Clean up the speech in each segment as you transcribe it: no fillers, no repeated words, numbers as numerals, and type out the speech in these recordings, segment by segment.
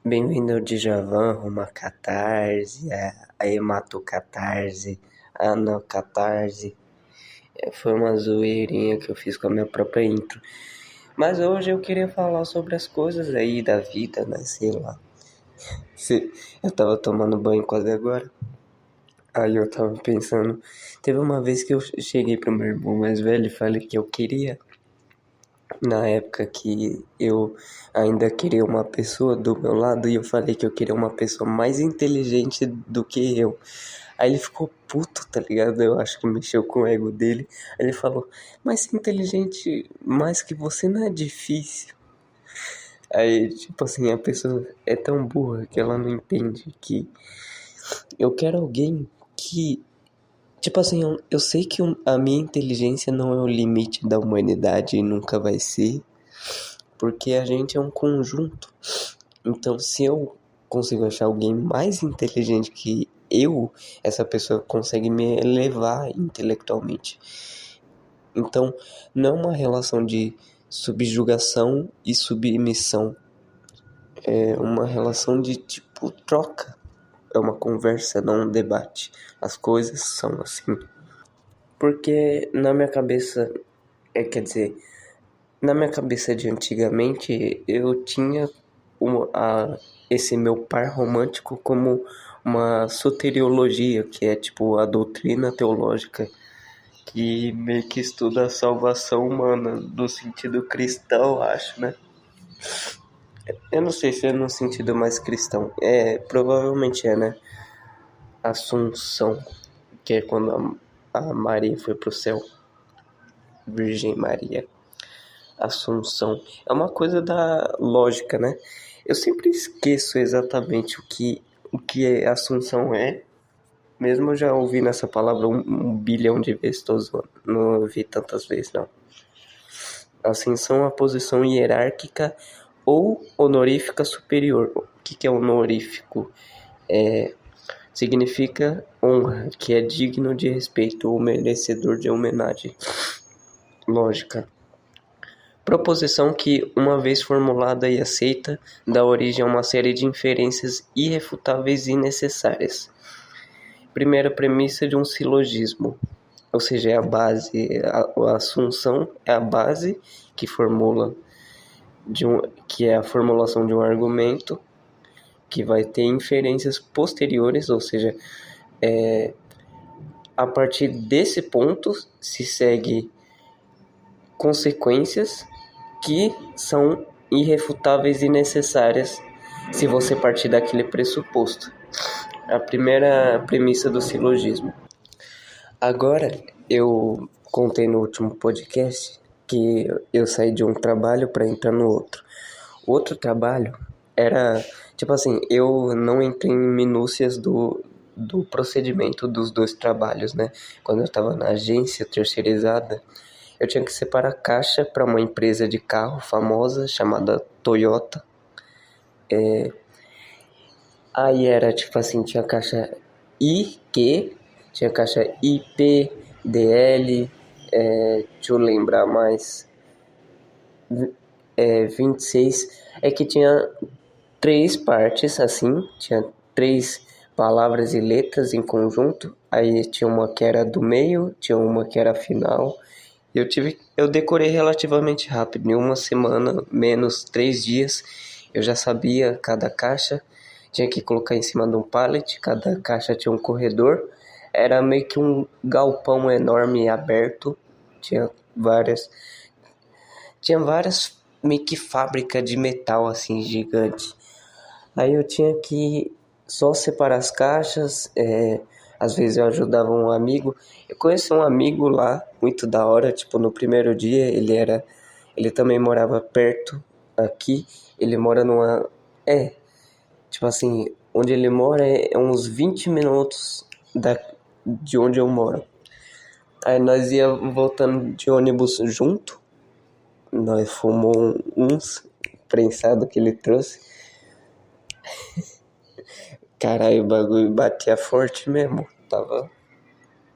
Bem-vindo ao Djavan, rumo a Catarse, a Hematocatarse, a Anocatarse. Foi uma zoeirinha que eu fiz com a minha própria intro. Mas hoje eu queria falar sobre as coisas aí da vida, né? Sei lá. Eu tava tomando banho quase agora. Aí eu tava pensando. Teve uma vez que eu cheguei pro meu irmão mais velho e falei que eu queria. Na época que eu ainda queria uma pessoa do meu lado e eu falei que eu queria uma pessoa mais inteligente do que eu. Aí ele ficou puto, tá ligado? Eu acho que mexeu com o ego dele. Aí ele falou, mas ser inteligente mais que você não é difícil. Aí, tipo assim, a pessoa é tão burra que ela não entende que eu quero alguém que tipo assim, eu sei que a minha inteligência não é o limite da humanidade e nunca vai ser, porque a gente é um conjunto. Então, se eu consigo achar alguém mais inteligente que eu, essa pessoa consegue me elevar intelectualmente. Então, não é uma relação de subjugação e submissão. É uma relação de tipo troca. É uma conversa, não um debate. As coisas são assim. Porque na minha cabeça, quer dizer, na minha cabeça de antigamente, eu tinha esse meu par romântico como uma soteriologia, que é tipo a doutrina teológica que meio que estuda a salvação humana no sentido cristão, acho, né? Eu não sei se é no sentido mais cristão. Provavelmente é, né? Assunção, que é quando a Maria foi pro céu. Virgem Maria. Assunção. É uma coisa da lógica, né? Eu sempre esqueço exatamente o que Assunção é. Mesmo eu já ouvindo essa palavra um bilhão de vezes, tô zoando. Não ouvi tantas vezes, não. Ascensão é uma posição hierárquica ou honorífica superior. O que é honorífico? Significa honra, que é digno de respeito ou merecedor de homenagem. Lógica. Proposição que, uma vez formulada e aceita, dá origem a uma série de inferências irrefutáveis e necessárias. Primeira premissa de um silogismo, ou seja, é a base, a assunção é a base que formula que é a formulação de um argumento que vai ter inferências posteriores, ou seja, a partir desse ponto se segue consequências que são irrefutáveis e necessárias se você partir daquele pressuposto. A primeira premissa do silogismo. Agora, eu contei no último podcast que eu saí de um trabalho para entrar no outro. O outro trabalho era, tipo assim, eu não entrei em minúcias do procedimento dos dois trabalhos, né? Quando eu estava na agência terceirizada, eu tinha que separar caixa para uma empresa de carro famosa chamada Toyota. Aí era tipo assim, tinha caixa IQ, tinha caixa IP, DL, deixa eu lembrar mais, 26, é que tinha três partes assim, tinha três palavras e letras em conjunto, aí tinha uma que era do meio, tinha uma que era final. Eu decorei relativamente rápido, em uma semana, menos 3 dias, eu já sabia cada caixa, tinha que colocar em cima de um pallet, cada caixa tinha um corredor, era meio que um galpão enorme aberto, tinha várias, meio que fábrica de metal assim gigante. Aí eu tinha que só separar as caixas, às vezes eu ajudava um amigo. Eu conheci um amigo lá, muito da hora, tipo, no primeiro dia ele também morava perto aqui, ele mora tipo assim, onde ele mora é uns 20 minutos de onde eu moro. Aí nós ia voltando de ônibus junto, nós fumou uns prensado que ele trouxe. Caralho, o bagulho batia forte mesmo.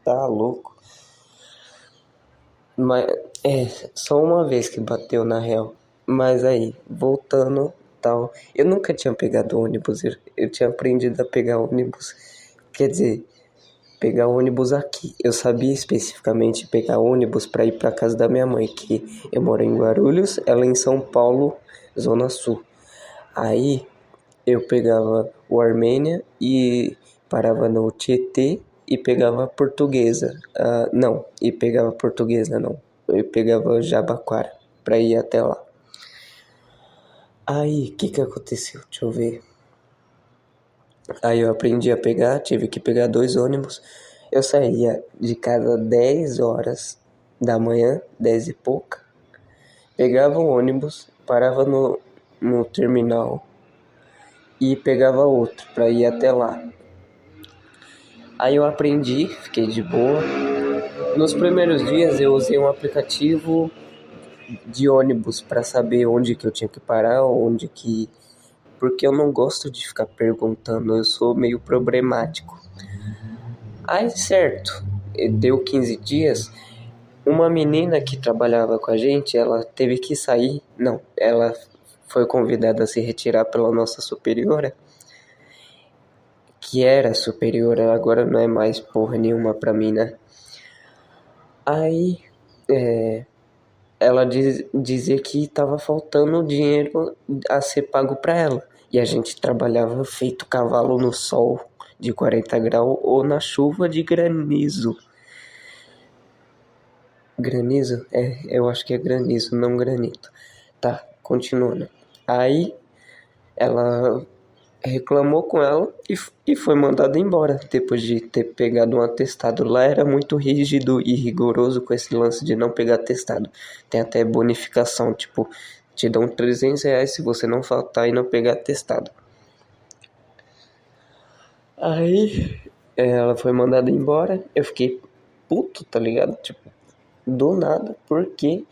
Tá louco. Mas só uma vez que bateu na real. Mas aí, voltando. tal. Eu nunca tinha pegado ônibus, eu tinha aprendido a pegar ônibus, quer dizer, pegar ônibus aqui. Eu sabia especificamente pegar ônibus para ir para casa da minha mãe, que eu moro em Guarulhos, ela em São Paulo, Zona Sul. Aí eu pegava o Armênia e parava no Tietê e pegava a Portuguesa. Não, e pegava a Portuguesa não. Eu pegava Jabaquara para ir até lá. Aí, o que aconteceu? Deixa eu ver. Aí eu aprendi a pegar, tive que pegar 2 ônibus. Eu saía de casa 10 horas da manhã, 10 e pouca. Pegava o ônibus, parava no terminal e pegava outro para ir até lá. Aí eu aprendi, fiquei de boa. Nos primeiros dias eu usei um aplicativo de ônibus para saber onde que eu tinha que parar, porque eu não gosto de ficar perguntando, eu sou meio problemático. Aí, certo, deu 15 dias, uma menina que trabalhava com a gente, ela teve que sair, não, ela foi convidada a se retirar pela nossa superiora, que era superiora, agora não é mais porra nenhuma pra mim, né? Aí, ela dizia que tava faltando dinheiro a ser pago pra ela. E a gente trabalhava feito cavalo no sol de 40 graus ou na chuva de granizo. Granizo? Eu acho que é granizo, não granito. Tá, continuando. Aí ela reclamou com ela e foi mandada embora depois de ter pegado um atestado. Lá era muito rígido e rigoroso com esse lance de não pegar atestado. Tem até bonificação, tipo, te dão R$300 se você não faltar e não pegar atestado. Aí ela foi mandada embora, eu fiquei puto, tá ligado? Tipo, do nada, por quê?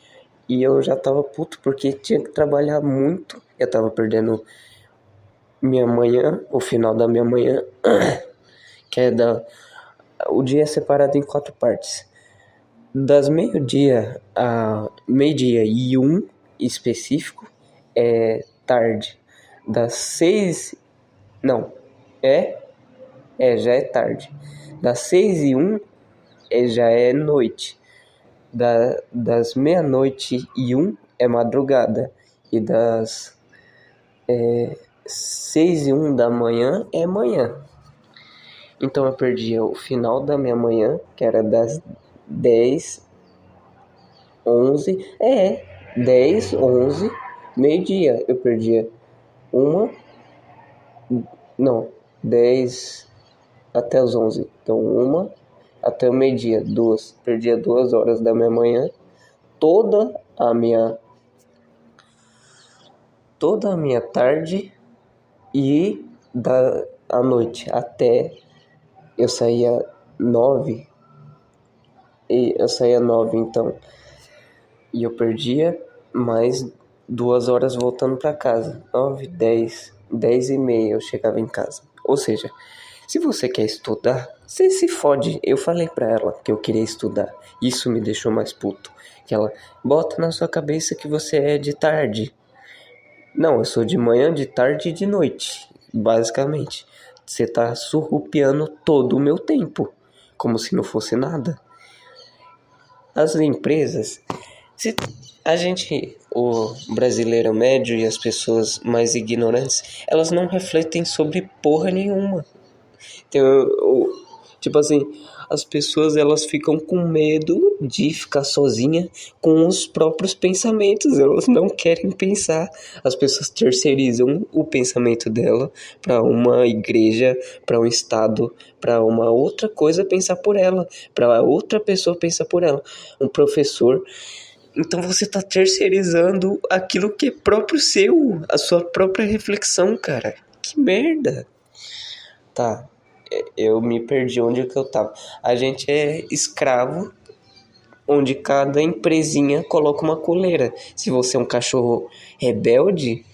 E eu já tava puto porque tinha que trabalhar muito, eu tava perdendo minha manhã, o final da minha manhã, que é o dia é separado em 4 partes. Das meio-dia a meio-dia e 1 específico é tarde. Das 6, não, já é tarde. Das 6 e 1 já é noite. Das meia-noite e 1 é madrugada. E das 6 e 1 da manhã é manhã. Então eu perdia o final da minha manhã, que era das 10, 11, 10, 11, meio-dia. Eu perdia 10 até os 11. Então 1 até o meio-dia, 2. Perdia 2 horas da minha manhã, toda a minha tarde e à noite até eu saía 9 então, e eu perdia mais 2 horas voltando para casa, 9, 10, 10 e meia eu chegava em casa. Ou seja, se você quer estudar, você se fode. Eu falei pra ela que eu queria estudar, isso me deixou mais puto, que ela bota na sua cabeça que você é de tarde. Não, eu sou de manhã, de tarde e de noite, basicamente. Você tá surrupiando todo o meu tempo, como se não fosse nada. As empresas, o brasileiro médio e as pessoas mais ignorantes, elas não refletem sobre porra nenhuma. Então, tipo assim, as pessoas elas ficam com medo de ficar sozinha com os próprios pensamentos, elas não querem pensar. As pessoas terceirizam o pensamento dela para uma igreja, para um estado, para uma outra coisa pensar por ela, para outra pessoa pensar por ela, um professor. Então você tá terceirizando aquilo que é próprio seu, a sua própria reflexão, cara. Que merda. Tá, eu me perdi onde que eu tava. A gente é escravo, onde cada empresinha coloca uma coleira. Se você é um cachorro rebelde,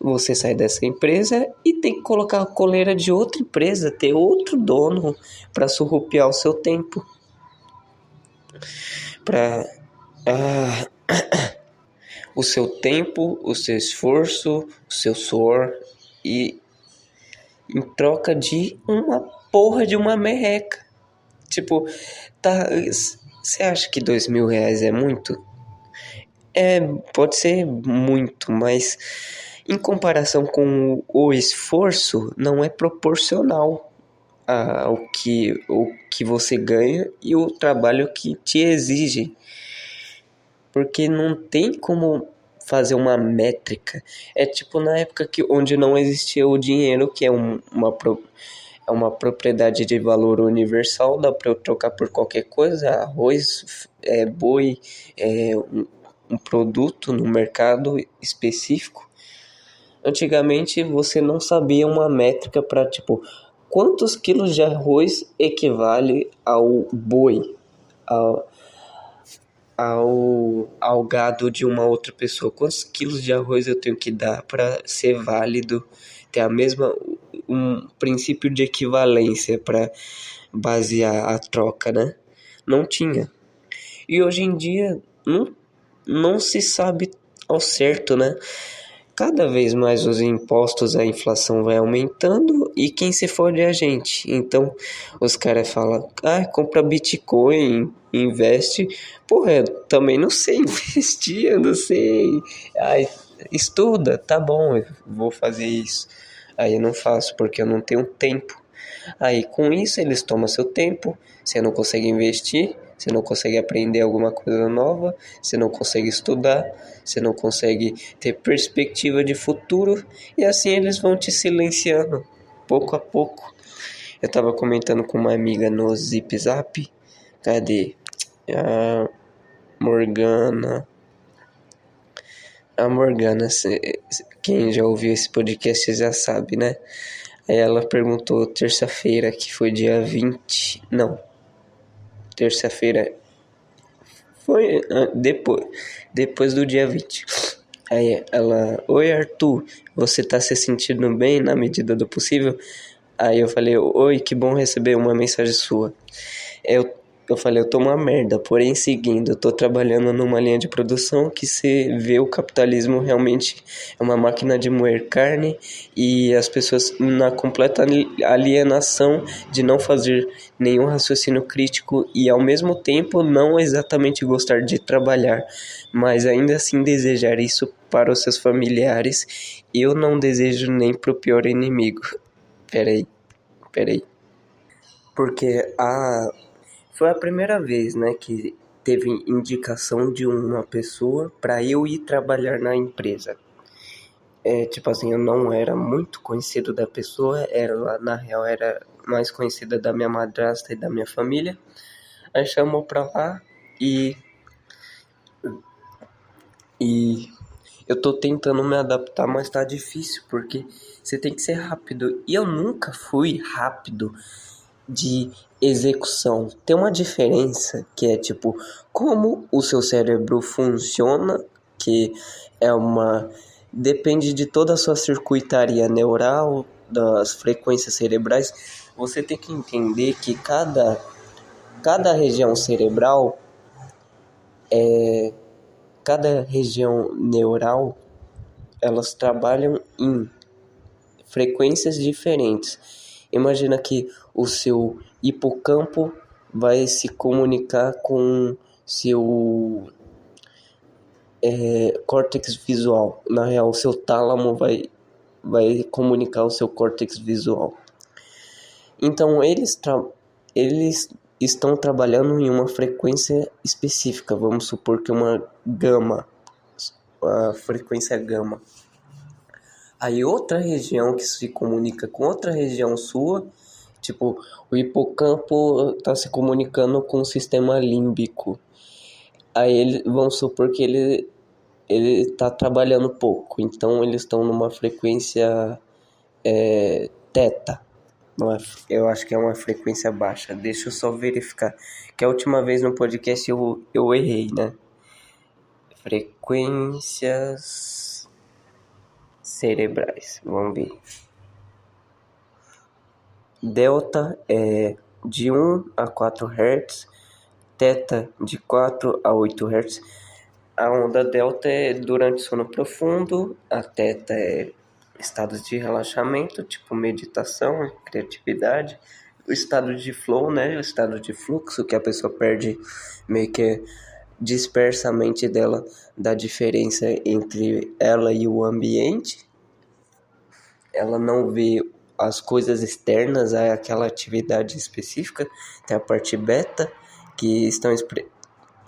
você sai dessa empresa e tem que colocar a coleira de outra empresa, ter outro dono para surrupiar o seu tempo. o seu tempo, o seu esforço, o seu suor e em troca de uma porra de uma merreca. Tipo, tá. Você acha que R$ 2.000 é muito? É, pode ser muito, mas em comparação com o esforço, não é proporcional ao que você ganha e o trabalho que te exige. Porque não tem como fazer uma métrica. É tipo na época onde não existia o dinheiro, que é uma propriedade de valor universal, dá para eu trocar por qualquer coisa, arroz, boi, um produto no mercado específico. Antigamente você não sabia uma métrica para tipo quantos quilos de arroz equivale ao boi, ao, ao gado de uma outra pessoa. Quantos quilos de arroz eu tenho que dar para ser válido, ter um princípio de equivalência para basear a troca, né? Não tinha. E hoje em dia não se sabe ao certo, né? Cada vez mais os impostos, a inflação vai aumentando e quem se fode é a gente. Então os caras falam, compra Bitcoin, investe. Porra, eu também não sei investir, eu não sei. Estuda, tá bom, eu vou fazer isso. Aí eu não faço porque eu não tenho tempo. Aí com isso eles tomam seu tempo, você não consegue investir, você não consegue aprender alguma coisa nova, você não consegue estudar, você não consegue ter perspectiva de futuro e assim eles vão te silenciando, pouco a pouco. Eu tava comentando com uma amiga no Zip Zap, cadê? A Morgana. A Morgana, quem já ouviu esse podcast já sabe, né? Aí ela perguntou terça-feira, que foi dia 20. Não, terça-feira foi depois do dia 20. Aí ela, oi Arthur, você tá se sentindo bem na medida do possível? Aí eu falei, oi, que bom receber uma mensagem sua. Eu falei, eu tô uma merda, porém seguindo, eu tô trabalhando numa linha de produção que se vê o capitalismo realmente é uma máquina de moer carne e as pessoas na completa alienação de não fazer nenhum raciocínio crítico e ao mesmo tempo não exatamente gostar de trabalhar, mas ainda assim desejar isso para os seus familiares. Eu não desejo nem pro pior inimigo. Peraí. Porque foi a primeira vez, né, que teve indicação de uma pessoa para eu ir trabalhar na empresa. Tipo assim, eu não era muito conhecido da pessoa, na real era mais conhecida da minha madrasta e da minha família. Aí chamou pra lá e eu tô tentando me adaptar, mas tá difícil porque você tem que ser rápido. E eu nunca fui rápido de execução. Tem uma diferença que é tipo como o seu cérebro funciona, que é uma depende de toda a sua circuitaria neural, das frequências cerebrais. Você tem que entender que cada região cerebral, cada região neural, elas trabalham em frequências diferentes. Imagina que o seu hipocampo vai se comunicar com seu córtex visual. Na real, o seu tálamo vai comunicar o seu córtex visual. Então, eles estão trabalhando em uma frequência específica. Vamos supor que uma gama, a frequência gama. Aí outra região que se comunica com outra região sua, tipo, o hipocampo está se comunicando com o sistema límbico. Aí vamos supor que ele está trabalhando pouco, então eles estão numa frequência teta. Eu acho que é uma frequência baixa. Deixa eu só verificar. Que a última vez no podcast eu errei, né? Frequências cerebrais. Vamos ver. Delta é de 1 a 4 Hz, teta de 4 a 8 Hz. A onda delta é durante sono profundo, a teta é estados de relaxamento, tipo meditação, criatividade. O estado de flow, né? O estado de fluxo, que a pessoa perde meio que dispersa a mente dela da diferença entre ela e o ambiente. Ela não vê as coisas externas àquela atividade específica. Tem a parte beta, que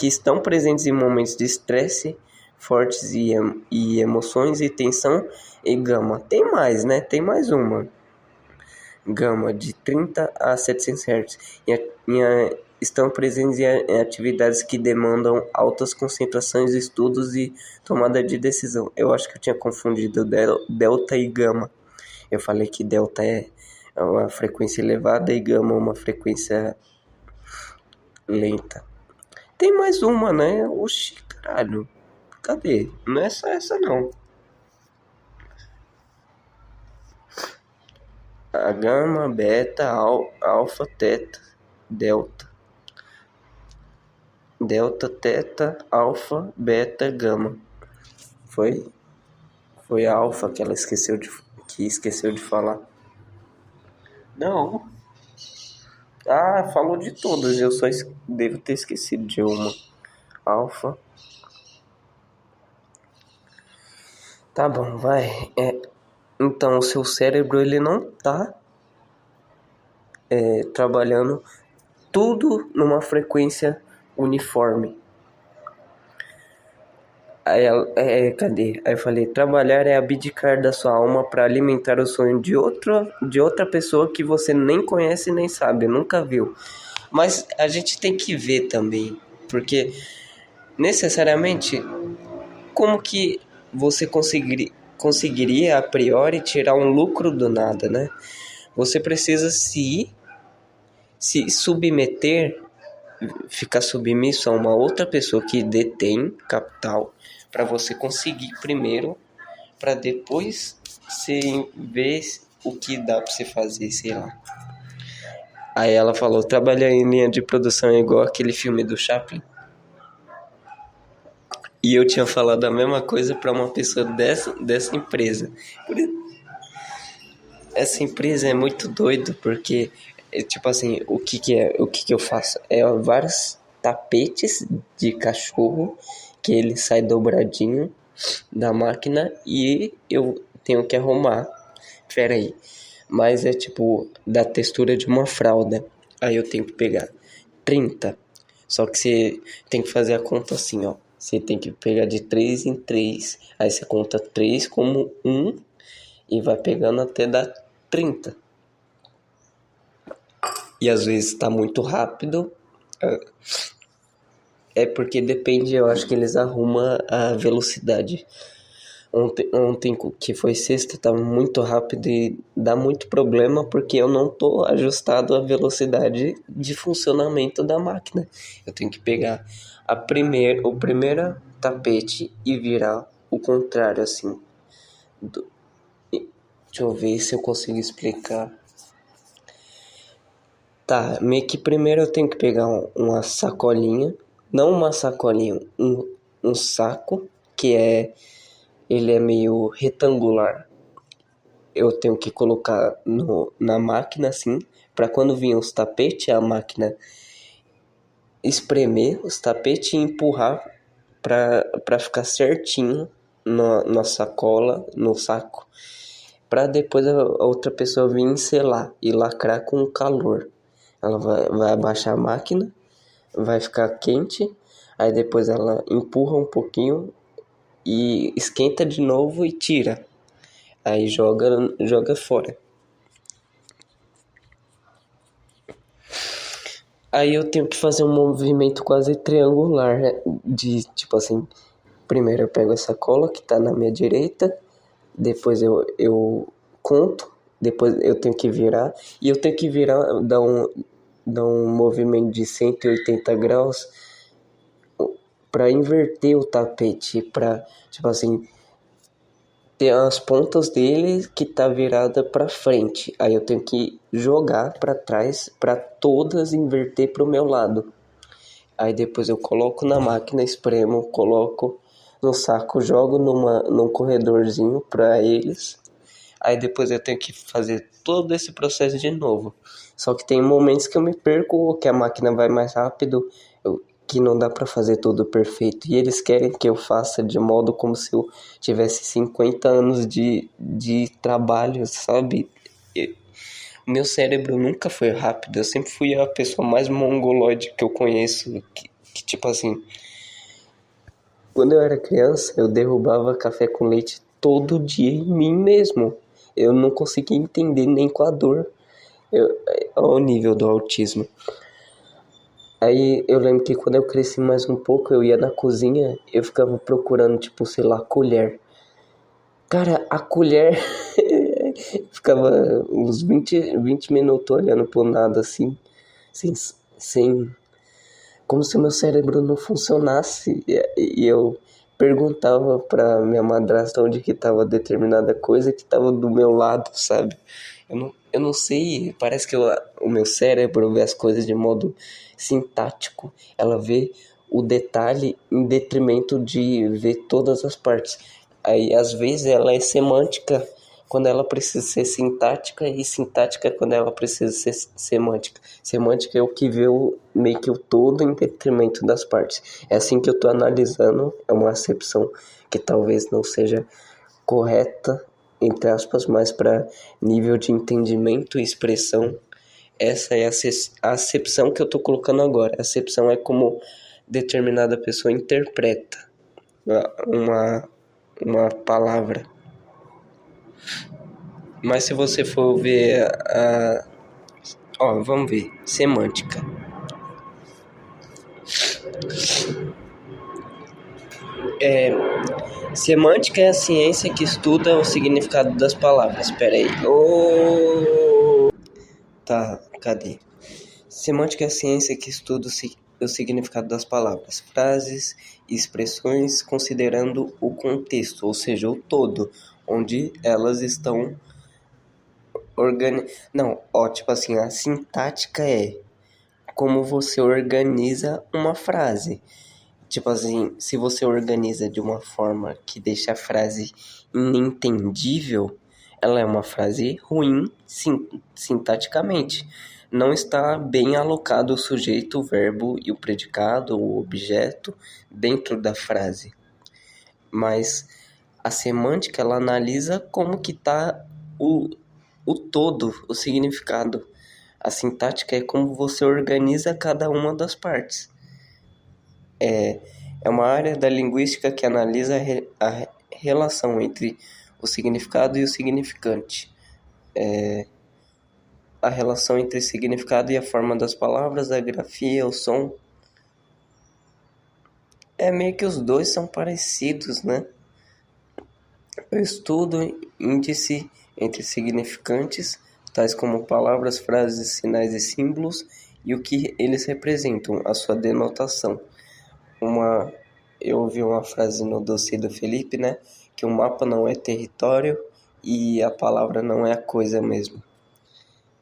estão presentes em momentos de estresse fortes e emoções e tensão, e gama. Tem mais, né? Tem mais uma. Gama de 30 a 700 Hz. Estão presentes em atividades que demandam altas concentrações, estudos e tomada de decisão. Eu acho que eu tinha confundido delta e gama. Eu falei que delta é uma frequência elevada e gama uma frequência lenta. Tem mais uma, né? Oxi, caralho. Cadê? Não é só essa, não. A gama, beta, alfa, teta, delta. Delta, teta, alfa, beta, gama. Foi a alfa que ela esqueceu de falar. Não. Ah, falou de todas. Eu só devo ter esquecido de uma. Alfa. Tá bom, vai. Então, o seu cérebro, ele não tá trabalhando tudo numa frequência uniforme. Cadê? Aí eu falei, trabalhar é abdicar da sua alma para alimentar o sonho de outra pessoa que você nem conhece nem sabe, nunca viu. Mas a gente tem que ver também, porque necessariamente, como que você conseguiria a priori tirar um lucro do nada, né? Você precisa se submeter, ficar submisso a uma outra pessoa que detém capital, para você conseguir primeiro, para depois você ver o que dá para você fazer, sei lá. Aí ela falou, trabalhar em linha de produção é igual aquele filme do Chaplin. E eu tinha falado a mesma coisa para uma pessoa dessa empresa. Essa empresa é muito doido, porque tipo assim, o que eu faço? Vários tapetes de cachorro que ele sai dobradinho da máquina e eu tenho que arrumar. Pera aí. Mas é tipo da textura de uma fralda. Aí eu tenho que pegar 30. Só que você tem que fazer a conta assim, ó. Você tem que pegar de 3 em 3. Aí você conta 3 como 1 e vai pegando até dar 30. E às vezes tá muito rápido. É porque depende, eu acho que eles arrumam a velocidade. Ontem que foi sexta, tava muito rápido e dá muito problema porque eu não tô ajustado à velocidade de funcionamento da máquina. Eu tenho que pegar o primeiro tapete e virar o contrário, assim. Deixa eu ver se eu consigo explicar. Tá, meio que primeiro eu tenho que pegar uma sacolinha, não uma sacolinha, um saco, ele é meio retangular. Eu tenho que colocar na máquina assim, para quando vir os tapetes, a máquina espremer os tapetes e empurrar para ficar certinho na sacola, no saco, para depois a outra pessoa vir selar e lacrar com o calor. Ela vai abaixar a máquina, vai ficar quente, aí depois ela empurra um pouquinho e esquenta de novo e tira. Aí joga fora. Aí eu tenho que fazer um movimento quase triangular, né? De tipo assim, primeiro eu pego essa cola que tá na minha direita, depois eu conto, depois eu tenho que virar, e eu tenho que virar, dar um movimento de 180 graus para inverter o tapete, para tipo assim, ter as pontas dele que tá virada para frente. Aí eu tenho que jogar para trás para todas inverter pro meu lado. Aí depois eu coloco na máquina, espremo, coloco no saco, jogo num corredorzinho para eles. Aí depois eu tenho que fazer todo esse processo de novo. Só que tem momentos que eu me perco, ou que a máquina vai mais rápido, que não dá para fazer tudo perfeito. E eles querem que eu faça de modo como se eu tivesse 50 anos de trabalho, sabe? O meu cérebro nunca foi rápido, eu sempre fui a pessoa mais mongoloide que eu conheço. Que tipo assim, quando eu era criança, eu derrubava café com leite todo dia em mim mesmo. Eu não conseguia entender nem com a dor. Ao nível do autismo. Aí eu lembro que quando eu cresci mais um pouco, eu ia na cozinha, eu ficava procurando, tipo, sei lá, colher. Cara, a colher ficava uns 20 minutos olhando pro nada assim, sem, sem, como se o meu cérebro não funcionasse. E eu perguntava pra minha madrasta onde que tava determinada coisa que tava do meu lado, sabe? Eu não sei, parece que o meu cérebro vê as coisas de modo sintático. Ela vê o detalhe em detrimento de ver todas as partes. Aí, às vezes, ela é semântica quando ela precisa ser sintática e sintática quando ela precisa ser semântica. Semântica é o que vê meio que o todo em detrimento das partes. É assim que eu estou analisando, é uma acepção que talvez não seja correta, entre aspas, mas para nível de entendimento e expressão, essa é a acepção que eu estou colocando agora. A acepção é como determinada pessoa interpreta uma, uma palavra. Mas se você for ver vamos ver. Semântica. Semântica é a ciência que estuda o significado das palavras. Espera aí. Tá, cadê? Semântica é a ciência que estuda o significado das palavras, frases e expressões considerando o contexto, ou seja, o todo, onde elas estão Não, tipo assim, a sintática é como você organiza uma frase. Tipo assim, se você organiza de uma forma que deixa a frase inentendível, ela é uma frase ruim sintaticamente. Não está bem alocado o sujeito, o verbo e o predicado, o objeto dentro da frase. Mas a semântica, ela analisa como que está o todo, o significado. A sintática é como você organiza cada uma das partes. É uma área da linguística que analisa a relação entre o significado e o significante. A relação entre o significado e a forma das palavras, a grafia, o som. É meio que os dois são parecidos, né? Eu estudo índice entre significantes, tais como palavras, frases, sinais e símbolos, e o que eles representam, a sua denotação. Eu ouvi uma frase no dossiê do Felipe, né? Que o mapa não é território e a palavra não é a coisa mesmo.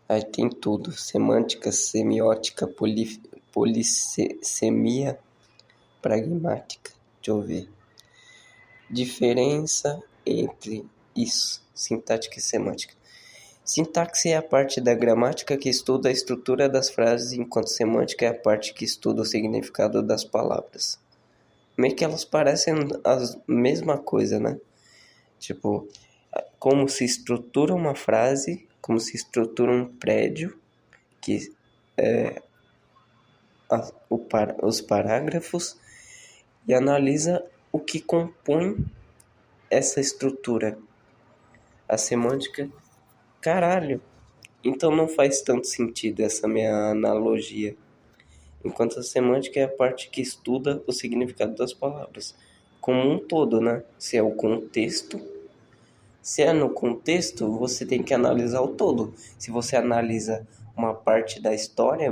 Aí tem tudo: semântica, semiótica, polissemia, pragmática. Deixa eu ver. Diferença entre isso, sintática e semântica. Sintaxe é a parte da gramática que estuda a estrutura das frases, enquanto semântica é a parte que estuda o significado das palavras. Meio que elas parecem a mesma coisa, né? Tipo, como se estrutura uma frase, como se estrutura um prédio, que os parágrafos, e analisa o que compõe essa estrutura. A semântica, caralho, então não faz tanto sentido essa minha analogia. Enquanto a semântica é a parte que estuda o significado das palavras, como um todo, né? Se é o contexto. Se é no contexto, você tem que analisar o todo. Se você analisa uma parte da história,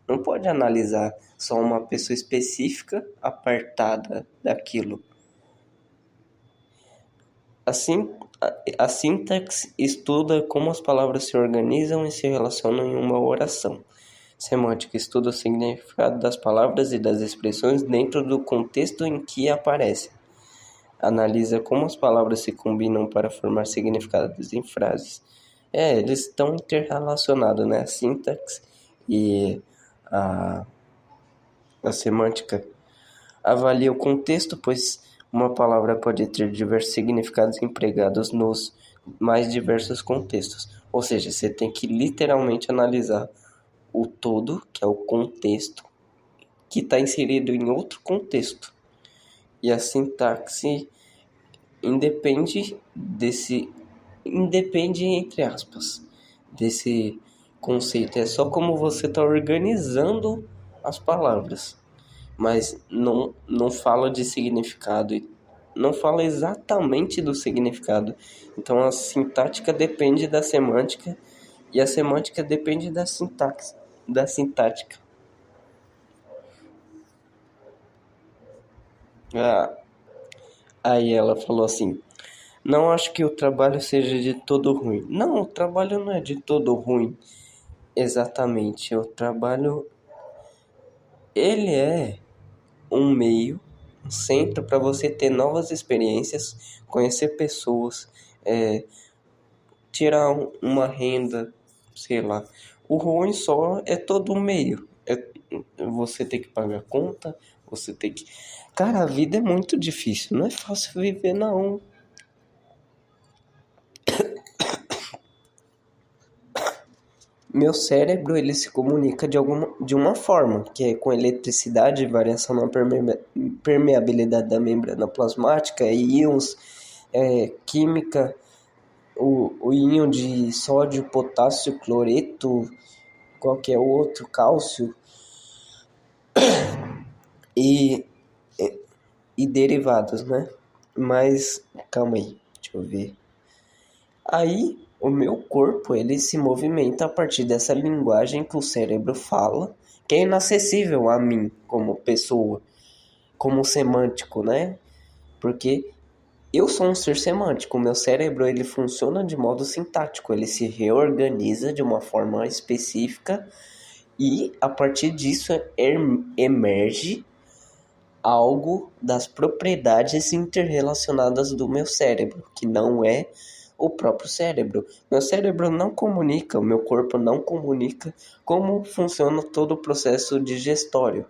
não pode analisar só uma pessoa específica apartada daquilo. Assim, a sintaxe estuda como as palavras se organizam e se relacionam em uma oração. Semântica estuda o significado das palavras e das expressões dentro do contexto em que aparecem. Analisa como as palavras se combinam para formar significados em frases. Eles estão interrelacionados, né? A sintaxe e a, a semântica. Avalia o contexto, pois uma palavra pode ter diversos significados empregados nos mais diversos contextos. Ou seja, você tem que literalmente analisar o todo, que é o contexto, que está inserido em outro contexto. E a sintaxe independe entre aspas, desse conceito. É só como você está organizando as palavras, mas não fala de significado, não fala exatamente do significado. Então a sintática depende da semântica e a semântica depende da sintaxe, da sintática. Ah, aí ela falou assim: não acho que o trabalho seja de todo ruim. Não, o trabalho não é de todo ruim. Exatamente. O trabalho, ele é um meio, um centro para você ter novas experiências, conhecer pessoas, tirar uma renda, sei lá. O ruim só é todo um meio. Você tem que pagar conta, você tem que... Cara, a vida é muito difícil, não é fácil viver, não. Meu cérebro, ele se comunica de uma forma, que é com eletricidade, variação na permeabilidade da membrana plasmática, íons, química, o íon de sódio, potássio, cloreto, qualquer outro, cálcio e, e derivados, né? Mas, calma aí, deixa eu ver. Aí, o meu corpo, ele se movimenta a partir dessa linguagem que o cérebro fala, que é inacessível a mim como pessoa, como semântico, né? Porque eu sou um ser semântico, o meu cérebro ele funciona de modo sintático, ele se reorganiza de uma forma específica e a partir disso emerge algo das propriedades interrelacionadas do meu cérebro, que não é o próprio cérebro. Meu cérebro não comunica, o meu corpo não comunica como funciona todo o processo digestório.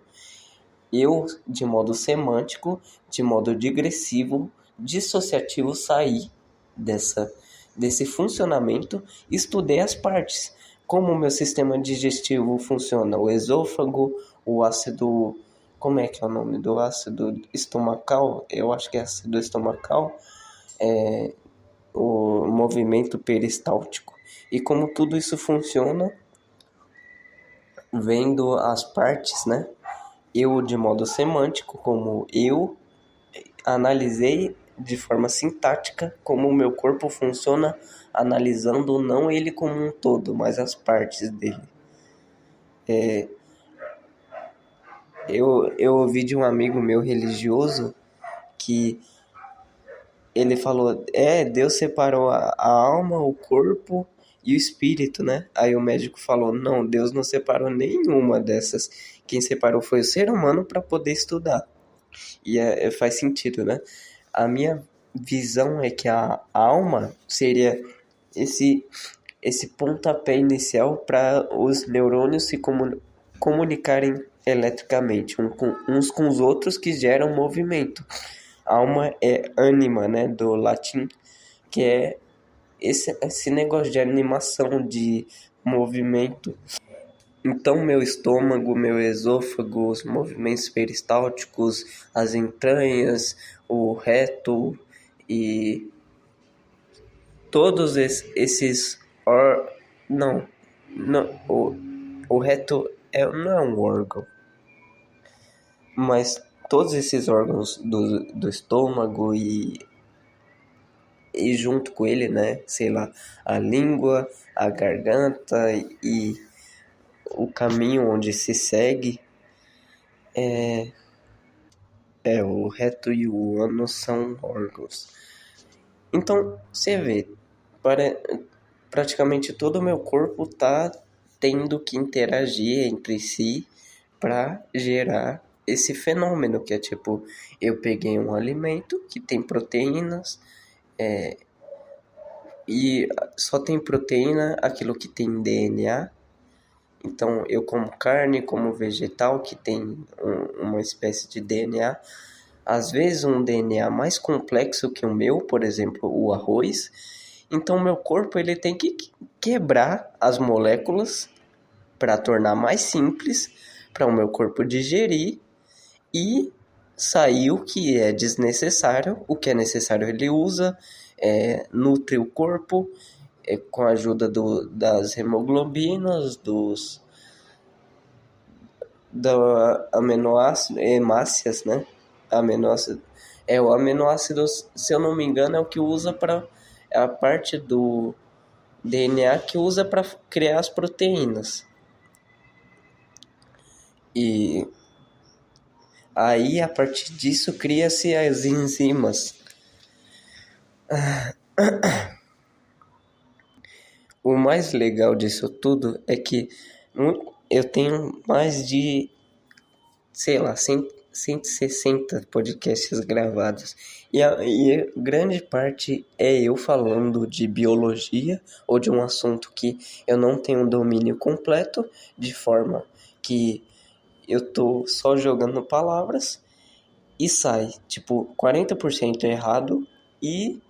Eu, de modo semântico, de modo digressivo, dissociativo, saí desse funcionamento, estudei as partes, como o meu sistema digestivo funciona, o esôfago, o ácido, como é que é o nome do ácido estomacal? Eu acho que é ácido estomacal, o movimento peristáltico. E como tudo isso funciona, vendo as partes, né? Eu, de modo semântico, como eu analisei de forma sintática como o meu corpo funciona, analisando não ele como um todo, mas as partes dele. Eu ouvi de um amigo meu religioso que ele falou, Deus separou a alma, o corpo e o espírito, né? Aí o médico falou, não, Deus não separou nenhuma dessas. Quem separou foi o ser humano para poder estudar. E faz sentido, né? A minha visão é que a alma seria esse pontapé inicial para os neurônios se comunicarem eletricamente uns com os outros que geram movimento. Alma é anima, né, do latim, que é esse negócio de animação, de movimento. Então, meu estômago, meu esôfago, os movimentos peristálticos, as entranhas, o reto e todos não, o reto não é um órgão, mas todos esses órgãos do estômago e junto com ele, né, sei lá, a língua, a garganta e o caminho onde se segue, o reto e o ânus são órgãos. Então, você vê, praticamente todo o meu corpo tá tendo que interagir entre si para gerar esse fenômeno que é tipo, eu peguei um alimento que tem proteínas, e só tem proteína aquilo que tem DNA. Então eu como carne, como vegetal que tem uma espécie de DNA, às vezes um DNA mais complexo que o meu, por exemplo, o arroz. Então meu corpo ele tem que quebrar as moléculas para tornar mais simples para o meu corpo digerir e sair o que é desnecessário, o que é necessário ele usa, nutre o corpo com a ajuda das hemoglobinas, da aminoácidos, hemácias, né? Aminoácido, o aminoácido, se eu não me engano, é o que usa para a parte do DNA que usa para criar as proteínas. E aí, a partir disso, cria-se as enzimas. O mais legal disso tudo é que eu tenho mais de, sei lá, 160 podcasts gravados. E a grande parte é eu falando de biologia ou de um assunto que eu não tenho domínio completo, de forma que eu tô só jogando palavras e sai, tipo, 40% errado e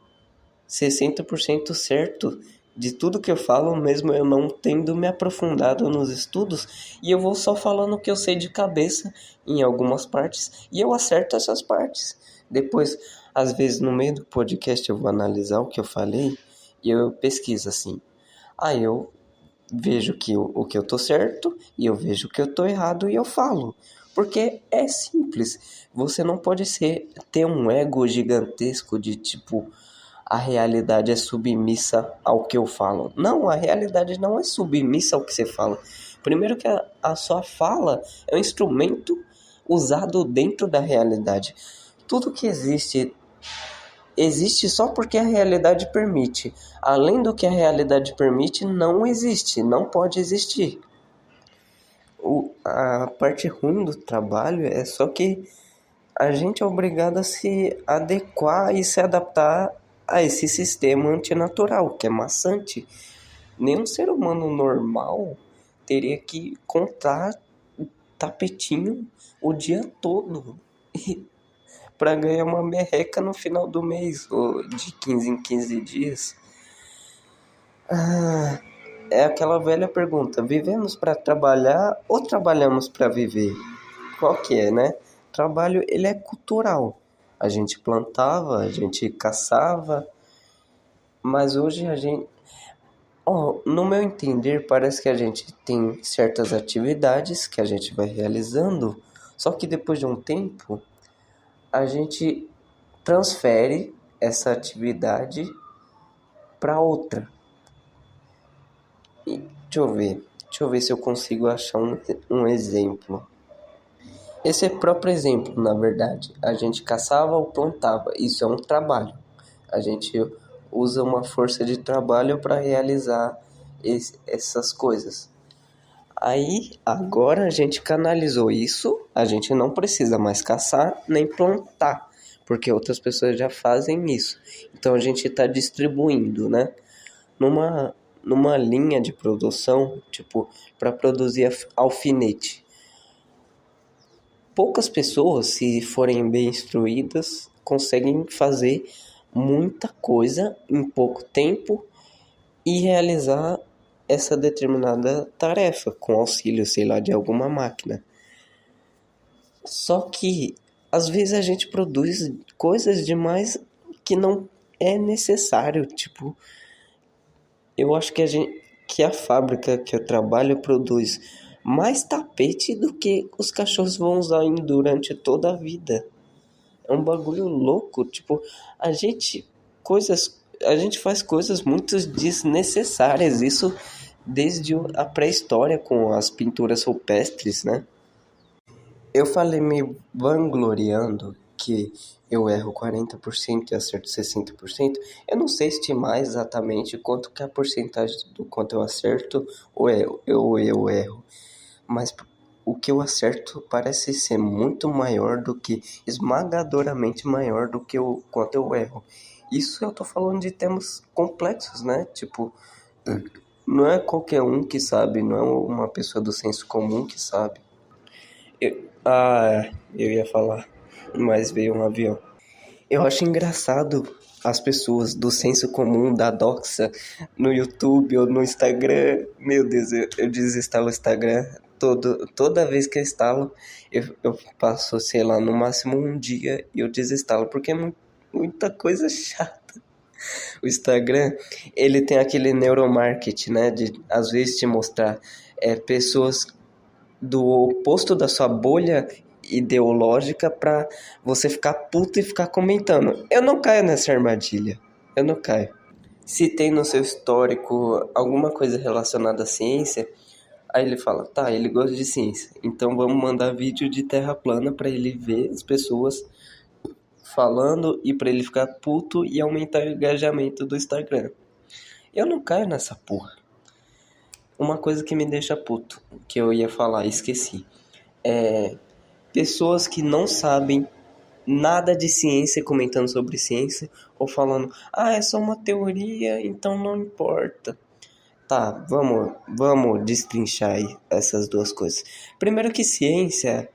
60% certo de tudo que eu falo, mesmo eu não tendo me aprofundado nos estudos, e eu vou só falando o que eu sei de cabeça em algumas partes, e eu acerto essas partes. Depois, às vezes, no meio do podcast, eu vou analisar o que eu falei, e eu pesquiso assim. Aí eu vejo que o que eu tô certo, e eu vejo que eu tô errado, e eu falo. Porque é simples. Você não pode ter um ego gigantesco de tipo, a realidade é submissa ao que eu falo. Não, a realidade não é submissa ao que você fala. Primeiro que a sua fala é um instrumento usado dentro da realidade. Tudo que existe só porque a realidade permite. Além do que a realidade permite, não existe, não pode existir. A parte ruim do trabalho é só que a gente é obrigado a se adequar e se adaptar a esse sistema antinatural, que é maçante. Nenhum ser humano normal teria que contar tapetinho o dia todo para ganhar uma merreca no final do mês, ou de 15 em 15 dias. É aquela velha pergunta: vivemos para trabalhar ou trabalhamos para viver? Qual que é, né? Trabalho, ele é cultural. A gente plantava, a gente caçava, mas hoje a gente... no meu entender, parece que a gente tem certas atividades que a gente vai realizando, só que depois de um tempo, a gente transfere essa atividade para outra. E, deixa eu ver se eu consigo achar um exemplo. Esse é o próprio exemplo, na verdade. A gente caçava ou plantava. Isso é um trabalho. A gente usa uma força de trabalho para realizar essas coisas. Aí, agora a gente canalizou isso. A gente não precisa mais caçar nem plantar, porque outras pessoas já fazem isso. Então a gente está distribuindo, né? Numa linha de produção, tipo, para produzir alfinete. Poucas pessoas, se forem bem instruídas, conseguem fazer muita coisa em pouco tempo e realizar essa determinada tarefa com auxílio, sei lá, de alguma máquina. Só que às vezes a gente produz coisas demais que não é necessário. Tipo, eu acho que a fábrica que eu trabalho produz mais tapete do que os cachorros vão usar durante toda a vida. É um bagulho louco, tipo, a gente faz coisas muito desnecessárias, isso desde a pré-história com as pinturas rupestres, né? Eu falei me vangloriando porque eu erro 40% e acerto 60%. Eu não sei estimar exatamente quanto que é a porcentagem do quanto eu acerto ou eu erro, mas o que eu acerto parece ser muito maior do que, esmagadoramente maior do que o quanto eu erro. Isso eu tô falando de temas complexos, né? Tipo, não é qualquer um que sabe, não é uma pessoa do senso comum que sabe. Eu ia falar, mas veio um avião. Eu acho engraçado as pessoas do senso comum da doxa no YouTube ou no Instagram. Meu Deus, eu desinstalo o Instagram toda vez que eu instalo. Eu passo, sei lá, no máximo um dia e eu desinstalo, porque é muita coisa chata. O Instagram, ele tem aquele neuromarketing, né? De às vezes te mostrar pessoas do oposto da sua bolha ideológica pra você ficar puto e ficar comentando. Eu não caio nessa armadilha. Eu não caio. Se tem no seu histórico alguma coisa relacionada à ciência, aí ele fala, tá, ele gosta de ciência, então vamos mandar vídeo de terra plana pra ele ver as pessoas falando e pra ele ficar puto e aumentar o engajamento do Instagram. Eu não caio nessa porra. Uma coisa que me deixa puto, que eu ia falar, esqueci. Pessoas que não sabem nada de ciência comentando sobre ciência ou falando, é só uma teoria, então não importa. Tá, vamos destrinchar aí essas duas coisas. Primeiro que ciência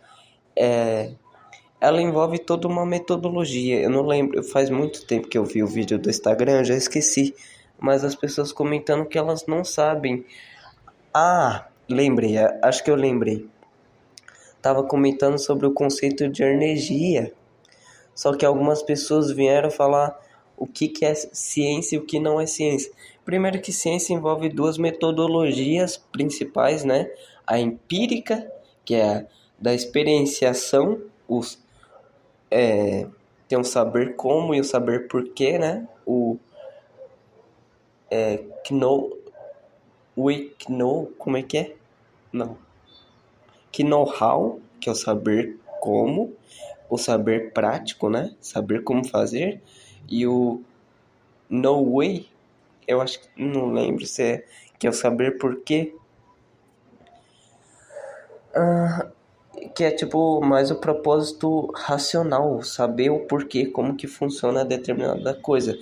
ela envolve toda uma metodologia. Eu não lembro, faz muito tempo que eu vi o vídeo do Instagram, eu já esqueci. Mas as pessoas comentando que elas não sabem. Lembrei, acho que eu lembrei. Tava comentando sobre o conceito de energia. Só que algumas pessoas vieram falar o que é ciência e o que não é ciência. Primeiro que ciência envolve duas metodologias principais, né? A empírica, que é a da experienciação, tem o saber como e o saber porquê, né? Como é que é? Não. Know-how, que é o saber como, o saber prático, né? Saber como fazer. E o no way, eu acho que não lembro se é que é o saber por quê. Que é tipo mais o propósito racional, saber o porquê, como que funciona determinada coisa.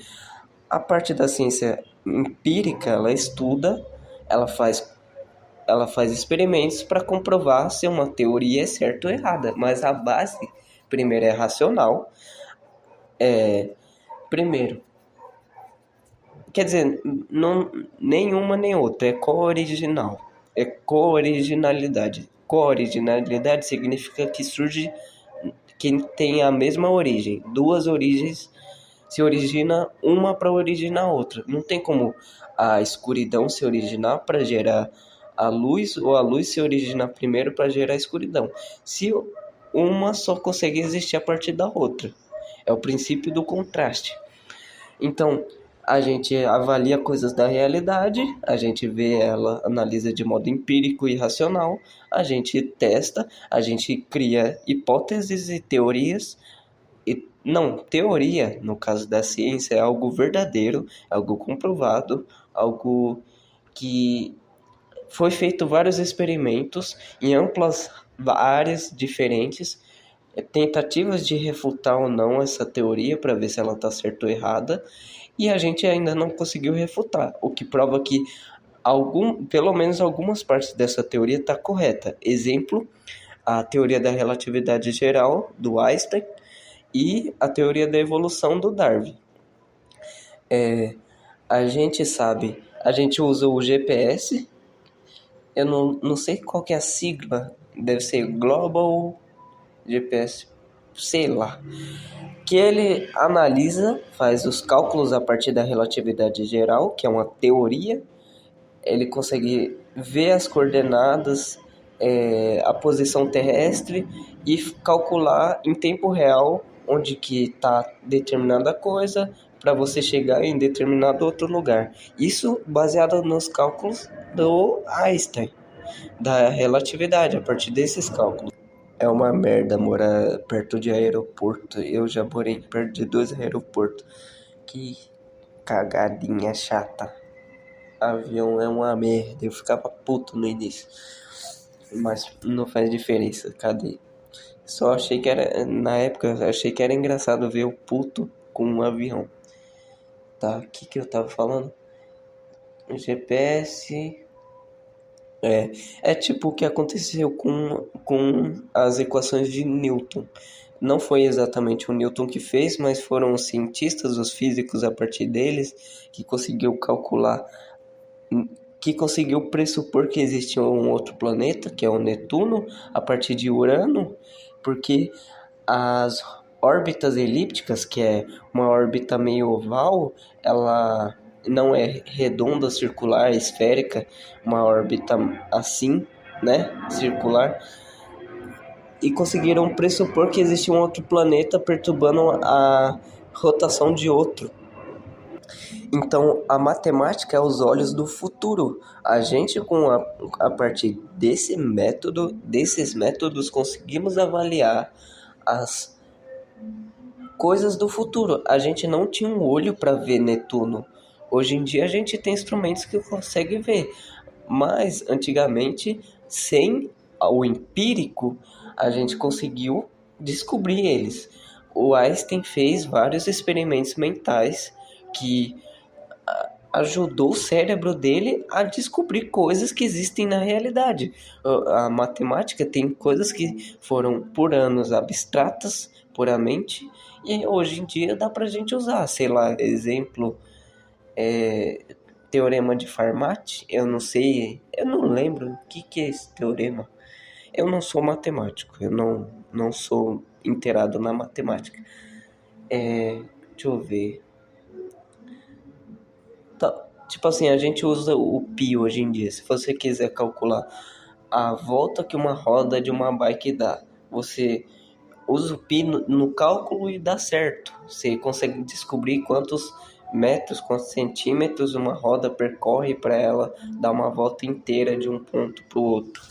A parte da ciência empírica, ela estuda, ela faz experimentos para comprovar se uma teoria é certa ou errada, mas a base primeiro é racional. Primeiro, quer dizer, não, nenhuma nem outra, é co-original, é co-originalidade. Co-originalidade significa que surge quem tem a mesma origem, duas origens se origina uma para originar outra. Não tem como a escuridão se originar para gerar a luz ou a luz se originar primeiro para gerar a escuridão. Se uma só consegue existir a partir da outra. É o princípio do contraste. Então, a gente avalia coisas da realidade, a gente vê ela, analisa de modo empírico e racional, a gente testa, a gente cria hipóteses e teorias. Não, teoria, no caso da ciência, é algo verdadeiro, algo comprovado, algo que foi feito vários experimentos em amplas áreas diferentes, tentativas de refutar ou não essa teoria para ver se ela está certa ou errada, e a gente ainda não conseguiu refutar, o que prova que pelo menos algumas partes dessa teoria está correta. Exemplo, a teoria da relatividade geral do Einstein e a teoria da evolução do Darwin. A gente sabe, a gente usa o GPS, eu não sei qual que é a sigla, deve ser Global GPS, sei lá, que ele analisa, faz os cálculos a partir da relatividade geral, que é uma teoria, ele consegue ver as coordenadas, a posição terrestre e calcular em tempo real onde que está determinada coisa para você chegar em determinado outro lugar. Isso baseado nos cálculos do Einstein, da relatividade, a partir desses cálculos. É uma merda morar perto de aeroporto. Eu já morei perto de 2 aeroportos. Que cagadinha chata. Avião é uma merda. Eu ficava puto no início. Mas não faz diferença. Cadê? Só achei que era. Na época, eu achei que era engraçado ver o puto com um avião. Tá, o que eu tava falando? GPS. É tipo o que aconteceu com as equações de Newton. Não foi exatamente o Newton que fez, mas foram os cientistas, os físicos a partir deles, que conseguiu calcular, que conseguiu pressupor que existia um outro planeta, que é o Netuno, a partir de Urano, porque as órbitas elípticas, que é uma órbita meio oval, ela não é redonda, circular, esférica, uma órbita assim, né, circular, e conseguiram pressupor que existe um outro planeta perturbando a rotação de outro. Então, a matemática é os olhos do futuro. A gente, a partir desses métodos, conseguimos avaliar as coisas do futuro. A gente não tinha um olho para ver Netuno. Hoje em dia a gente tem instrumentos que conseguem ver, mas antigamente, sem o empírico, a gente conseguiu descobrir eles. O Einstein fez vários experimentos mentais que ajudou o cérebro dele a descobrir coisas que existem na realidade. A matemática tem coisas que foram por anos abstratas, puramente, e hoje em dia dá pra gente usar, sei lá, exemplo, teorema de Fermat, eu não sei, eu não lembro o que é esse teorema. Eu não sou matemático, eu não sou inteirado na matemática. Deixa eu ver. Tá, tipo assim, a gente usa o pi hoje em dia. Se você quiser calcular a volta que uma roda de uma bike dá, você usa o pi no cálculo e dá certo. Você consegue descobrir quantos metros, quantos centímetros uma roda percorre para ela dar uma volta inteira de um ponto para o outro.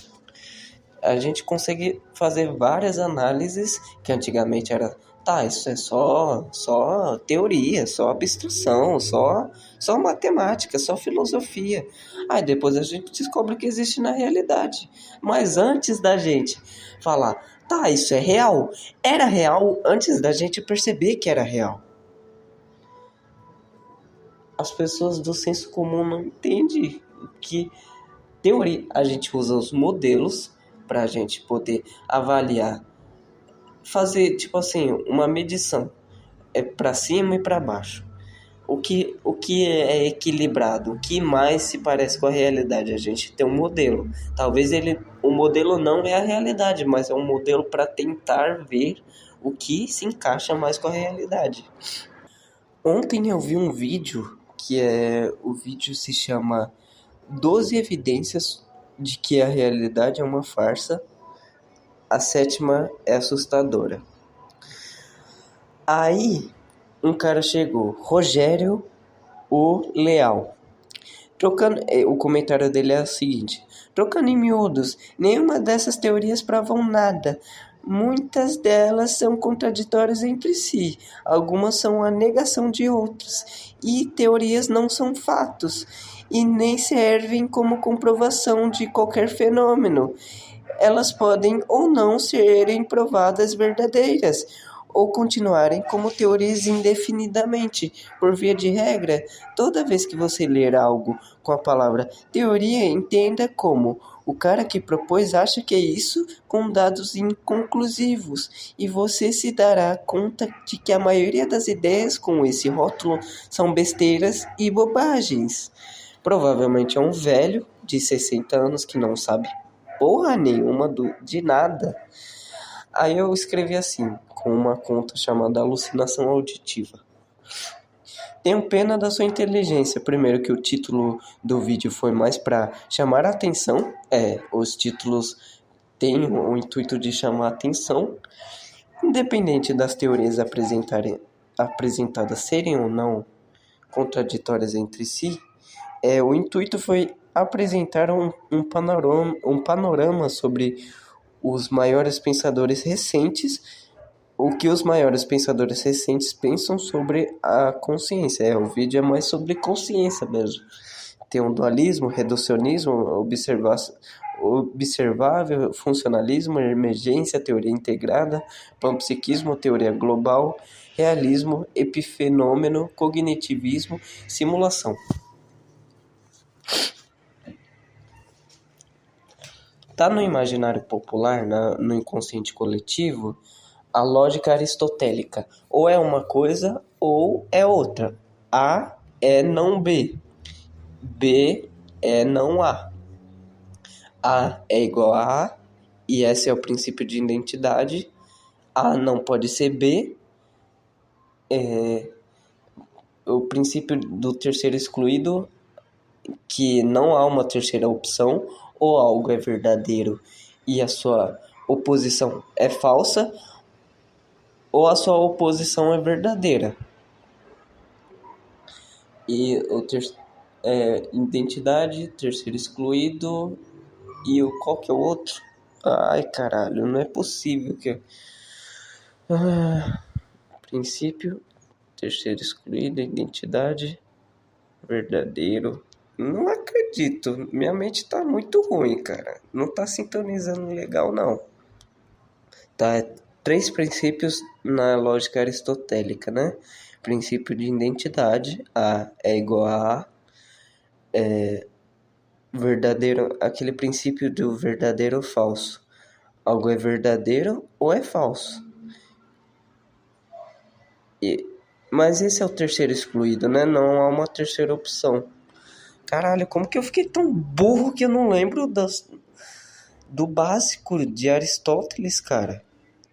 A gente consegue fazer várias análises que antigamente era, tá, isso é só teoria, só abstração, só matemática, só filosofia. Aí depois a gente descobre que existe na realidade. Mas antes da gente falar, tá, isso é real, era real antes da gente perceber que era real. As pessoas do senso comum não entendem que teoria, a gente usa os modelos para a gente poder avaliar, fazer tipo assim uma medição, para cima e para baixo. O que é equilibrado, o que mais se parece com a realidade? A gente tem um modelo. Talvez o modelo não é a realidade, mas é um modelo para tentar ver o que se encaixa mais com a realidade. Ontem eu vi um vídeo o vídeo se chama 12 evidências de que a realidade é uma farsa. A sétima é assustadora. Aí, um cara chegou, Rogério o Leal. O comentário dele é o seguinte: trocando em miúdos, nenhuma dessas teorias provam nada. Muitas delas são contraditórias entre si, algumas são a negação de outras, e teorias não são fatos, e nem servem como comprovação de qualquer fenômeno. Elas podem ou não serem provadas verdadeiras, ou continuarem como teorias indefinidamente. Por via de regra, toda vez que você ler algo com a palavra teoria, entenda como o cara que propôs acha que é isso, com dados inconclusivos, e você se dará conta de que a maioria das ideias com esse rótulo são besteiras e bobagens. Provavelmente é um velho de 60 anos que não sabe porra nenhuma de nada. Aí eu escrevi assim, com uma conta chamada Alucinação Auditiva. Tenho pena da sua inteligência. Primeiro que o título do vídeo foi mais para chamar a atenção. Os títulos têm o intuito de chamar a atenção. Independente das teorias apresentadas serem ou não contraditórias entre si, o intuito foi apresentar um panorama sobre os maiores pensadores recentes, o que os maiores pensadores recentes pensam sobre a consciência. O vídeo é mais sobre consciência mesmo. Tem um dualismo, reducionismo, observável, funcionalismo, emergência, teoria integrada, panpsiquismo, teoria global, realismo, epifenômeno, cognitivismo, simulação. Tá no imaginário popular, no inconsciente coletivo, a lógica aristotélica. Ou é uma coisa ou é outra. A é não B. B é não A. A é igual a A, e esse é o princípio de identidade. A não pode ser B. O princípio do terceiro excluído, que não há uma terceira opção, ou algo é verdadeiro e a sua oposição é falsa, ou a sua oposição é verdadeira. E identidade, terceiro excluído, e qual que é o outro? Ai, caralho, não é possível que... princípio, terceiro excluído, identidade, verdadeiro. Não acredito, minha mente tá muito ruim, cara. Não tá sintonizando legal, não. Tá, 3 princípios na lógica aristotélica, né? Princípio de identidade, A é igual a verdadeiro, aquele princípio do verdadeiro ou falso. Algo é verdadeiro ou é falso. Mas esse é o terceiro excluído, né? Não há uma terceira opção. Caralho, como que eu fiquei tão burro que eu não lembro do básico de Aristóteles, cara?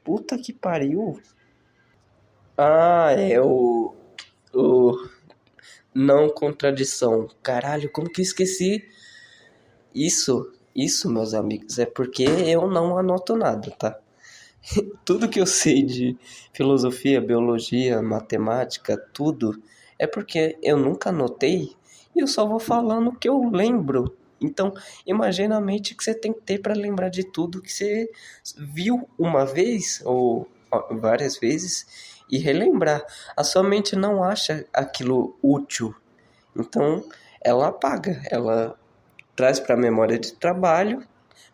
Puta que pariu. É o não contradição. Caralho, como que eu esqueci? Isso, meus amigos, é porque eu não anoto nada, tá? Tudo que eu sei de filosofia, biologia, matemática, tudo, é porque eu nunca anotei e eu só vou falando o que eu lembro. Então, imagina a mente que você tem que ter para lembrar de tudo que você viu uma vez ou várias vezes e relembrar. A sua mente não acha aquilo útil, então ela apaga, ela traz para a memória de trabalho,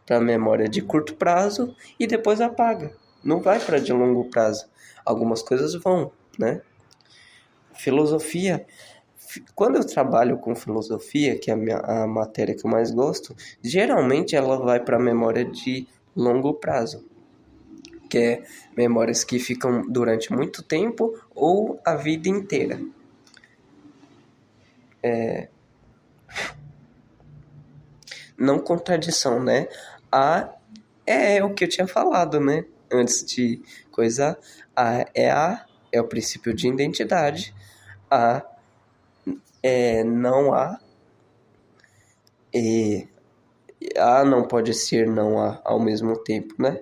para a memória de curto prazo e depois apaga. Não vai para de longo prazo. Algumas coisas vão, né? Filosofia. Quando eu trabalho com filosofia, que é a matéria que eu mais gosto, geralmente ela vai para a memória de longo prazo, que é memórias que ficam durante muito tempo ou a vida inteira. Não contradição, né? A é o que eu tinha falado, né? Antes de coisar. A é o princípio de identidade. A é não há. E A não pode ser não há ao mesmo tempo, né?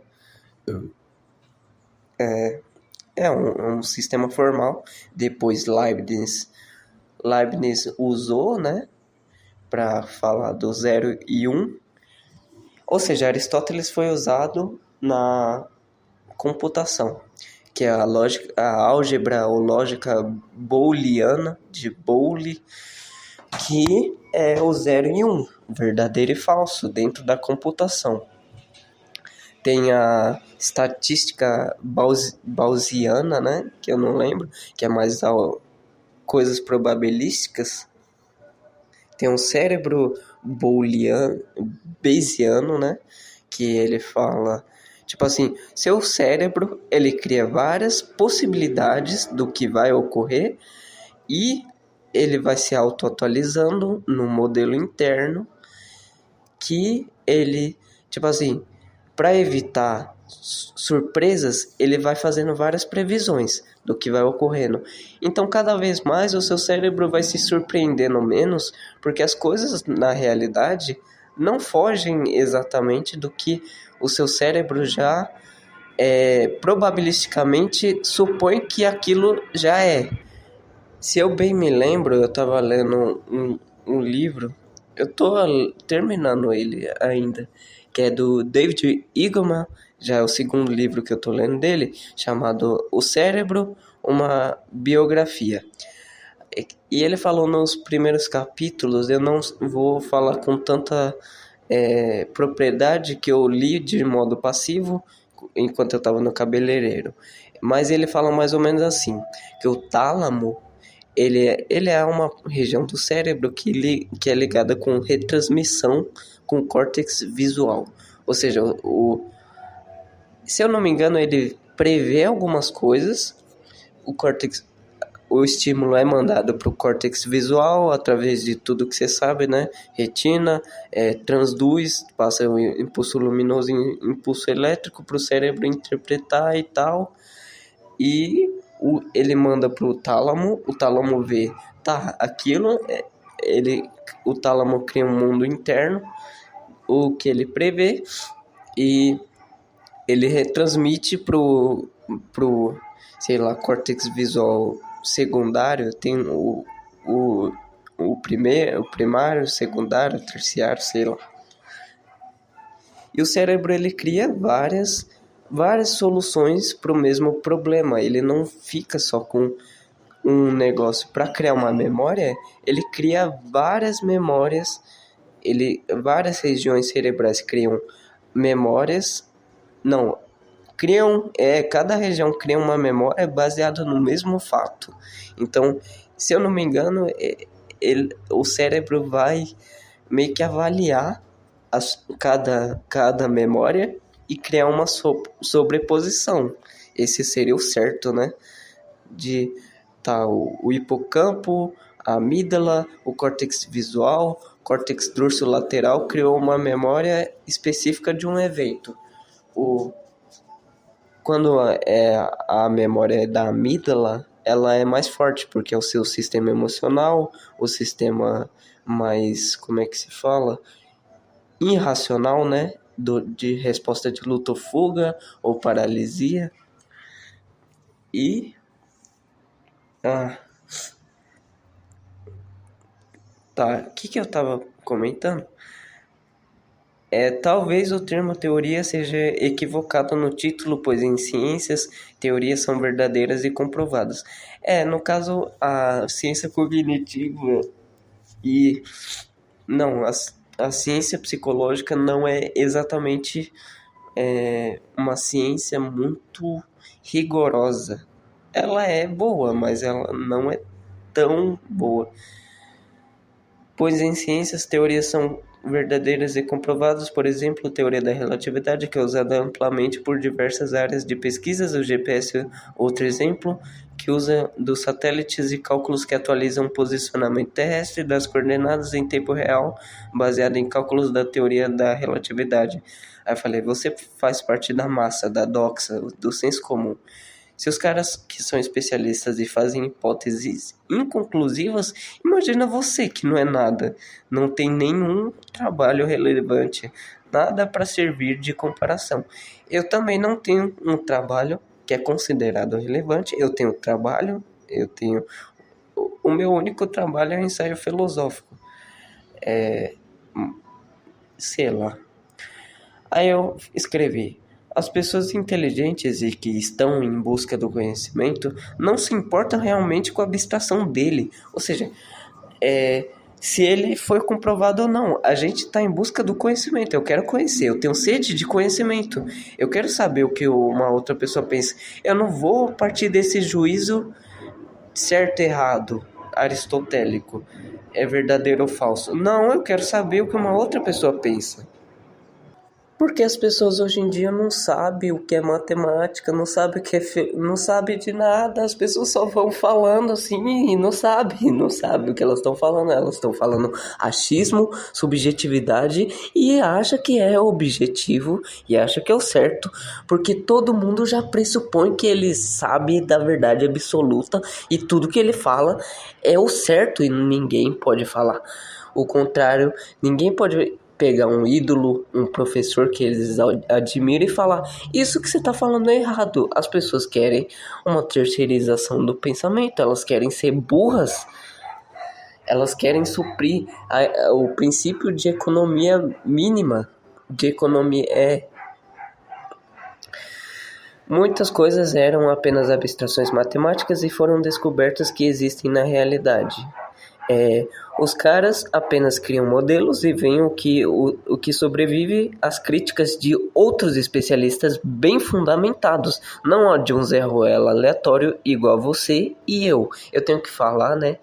É um sistema formal. Depois Leibniz usou, né? Para falar do 0 e 1. Ou seja, Aristóteles foi usado na computação, que é a lógica, a álgebra ou lógica booleana, de Boole, que é o 0 e 1, verdadeiro e falso, dentro da computação. Tem a estatística Gaussiana, né, que eu não lembro, que é mais coisas probabilísticas. Tem um cérebro Bayesiano, né, que ele fala, tipo assim, seu cérebro, ele cria várias possibilidades do que vai ocorrer e ele vai se auto-atualizando no modelo interno que ele, tipo assim, para evitar surpresas, ele vai fazendo várias previsões do que vai ocorrendo. Então, cada vez mais o seu cérebro vai se surpreendendo menos, porque as coisas na realidade não fogem exatamente do que o seu cérebro já probabilisticamente supõe que aquilo já é. Se eu bem me lembro, eu estava lendo um livro, eu estou terminando ele ainda, que é do David Eagleman, já é o segundo livro que eu tô lendo dele, chamado O Cérebro, uma biografia. E ele falou nos primeiros capítulos, eu não vou falar com tanta propriedade, que eu li de modo passivo enquanto eu estava no cabeleireiro. Mas ele fala mais ou menos assim, que o tálamo, ele é uma região do cérebro que é ligada com retransmissão com o córtex visual. Ou seja, se eu não me engano, ele prevê algumas coisas, o estímulo é mandado para o córtex visual através de tudo que você sabe, né? Retina, transduz, passa o impulso luminoso e impulso elétrico para o cérebro interpretar e tal. E ele manda para o tálamo vê, tá, aquilo, o tálamo cria um mundo interno, o que ele prevê, e ele retransmite pro sei lá, córtex visual secundário, tem o primário, o secundário, o terciário, sei lá. E o cérebro, ele cria várias soluções para o mesmo problema. Ele não fica só com um negócio. Para criar uma memória, ele cria várias memórias, várias regiões cerebrais criam memórias, cada região cria uma memória baseada no mesmo fato. Então, se eu não me engano, o cérebro vai meio que avaliar cada memória e criar uma sobreposição. Esse seria o certo, né? De o hipocampo, a amígdala, o córtex visual, córtex dorsolateral criou uma memória específica de um evento. Quando a memória é da amígdala, ela é mais forte, porque é o seu sistema emocional, o sistema mais, como é que se fala? Irracional, né? De resposta de luta ou fuga, ou paralisia. E... o que eu tava comentando? Talvez o termo teoria seja equivocado no título, pois em ciências, teorias são verdadeiras e comprovadas. No caso, a ciência cognitiva e... Não, a ciência psicológica não é exatamente uma ciência muito rigorosa. Ela é boa, mas ela não é tão boa. Pois em ciências, teorias são verdadeiras e comprovadas, por exemplo, a teoria da relatividade, que é usada amplamente por diversas áreas de pesquisas, o GPS, outro exemplo, que usa dos satélites e cálculos que atualizam o posicionamento terrestre das coordenadas em tempo real, baseado em cálculos da teoria da relatividade. Aí eu falei, você faz parte da massa, da doxa, do senso comum. Se os caras que são especialistas e fazem hipóteses inconclusivas, imagina você que não é nada, não tem nenhum trabalho relevante, nada para servir de comparação. Eu também não tenho um trabalho que é considerado relevante, o meu único trabalho é um ensaio filosófico, sei lá. Aí eu escrevi: as pessoas inteligentes e que estão em busca do conhecimento não se importam realmente com a abstração dele. Ou seja, se ele foi comprovado ou não. A gente está em busca do conhecimento. Eu quero conhecer, eu tenho sede de conhecimento. Eu quero saber o que uma outra pessoa pensa. Eu não vou partir desse juízo certo e errado, aristotélico. É verdadeiro ou falso. Não, eu quero saber o que uma outra pessoa pensa. Porque as pessoas hoje em dia não sabem o que é matemática, não sabem o que não sabem de nada. As pessoas só vão falando assim e não sabem o que elas estão falando. Elas estão falando achismo, subjetividade e acha que é objetivo e acha que é o certo, porque todo mundo já pressupõe que ele sabe da verdade absoluta e tudo que ele fala é o certo e ninguém pode falar o contrário. Ninguém pode pegar um ídolo, um professor que eles admiram e falar: isso que você está falando é errado. As pessoas querem uma terceirização do pensamento, elas querem ser burras, elas querem suprir o princípio de economia mínima de economia. Muitas coisas eram apenas abstrações matemáticas e foram descobertas que existem na realidade. Os caras apenas criam modelos e veem o que sobrevive às críticas de outros especialistas bem fundamentados, não de um Zé Ruela aleatório igual a você e eu. Eu tenho que falar, né?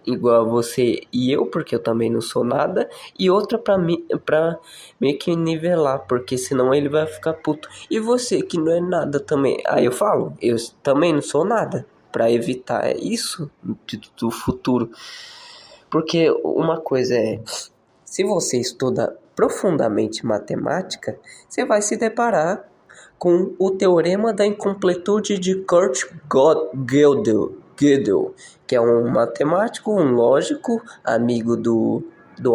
Igual a você e eu, porque eu também não sou nada, e outra pra meio que nivelar, porque senão ele vai ficar puto. E você que não é nada também. Aí eu falo, eu também não sou nada, pra evitar isso do futuro. Porque uma coisa é, se você estuda profundamente matemática, você vai se deparar com o teorema da incompletude de Gödel, que é um matemático, um lógico, amigo do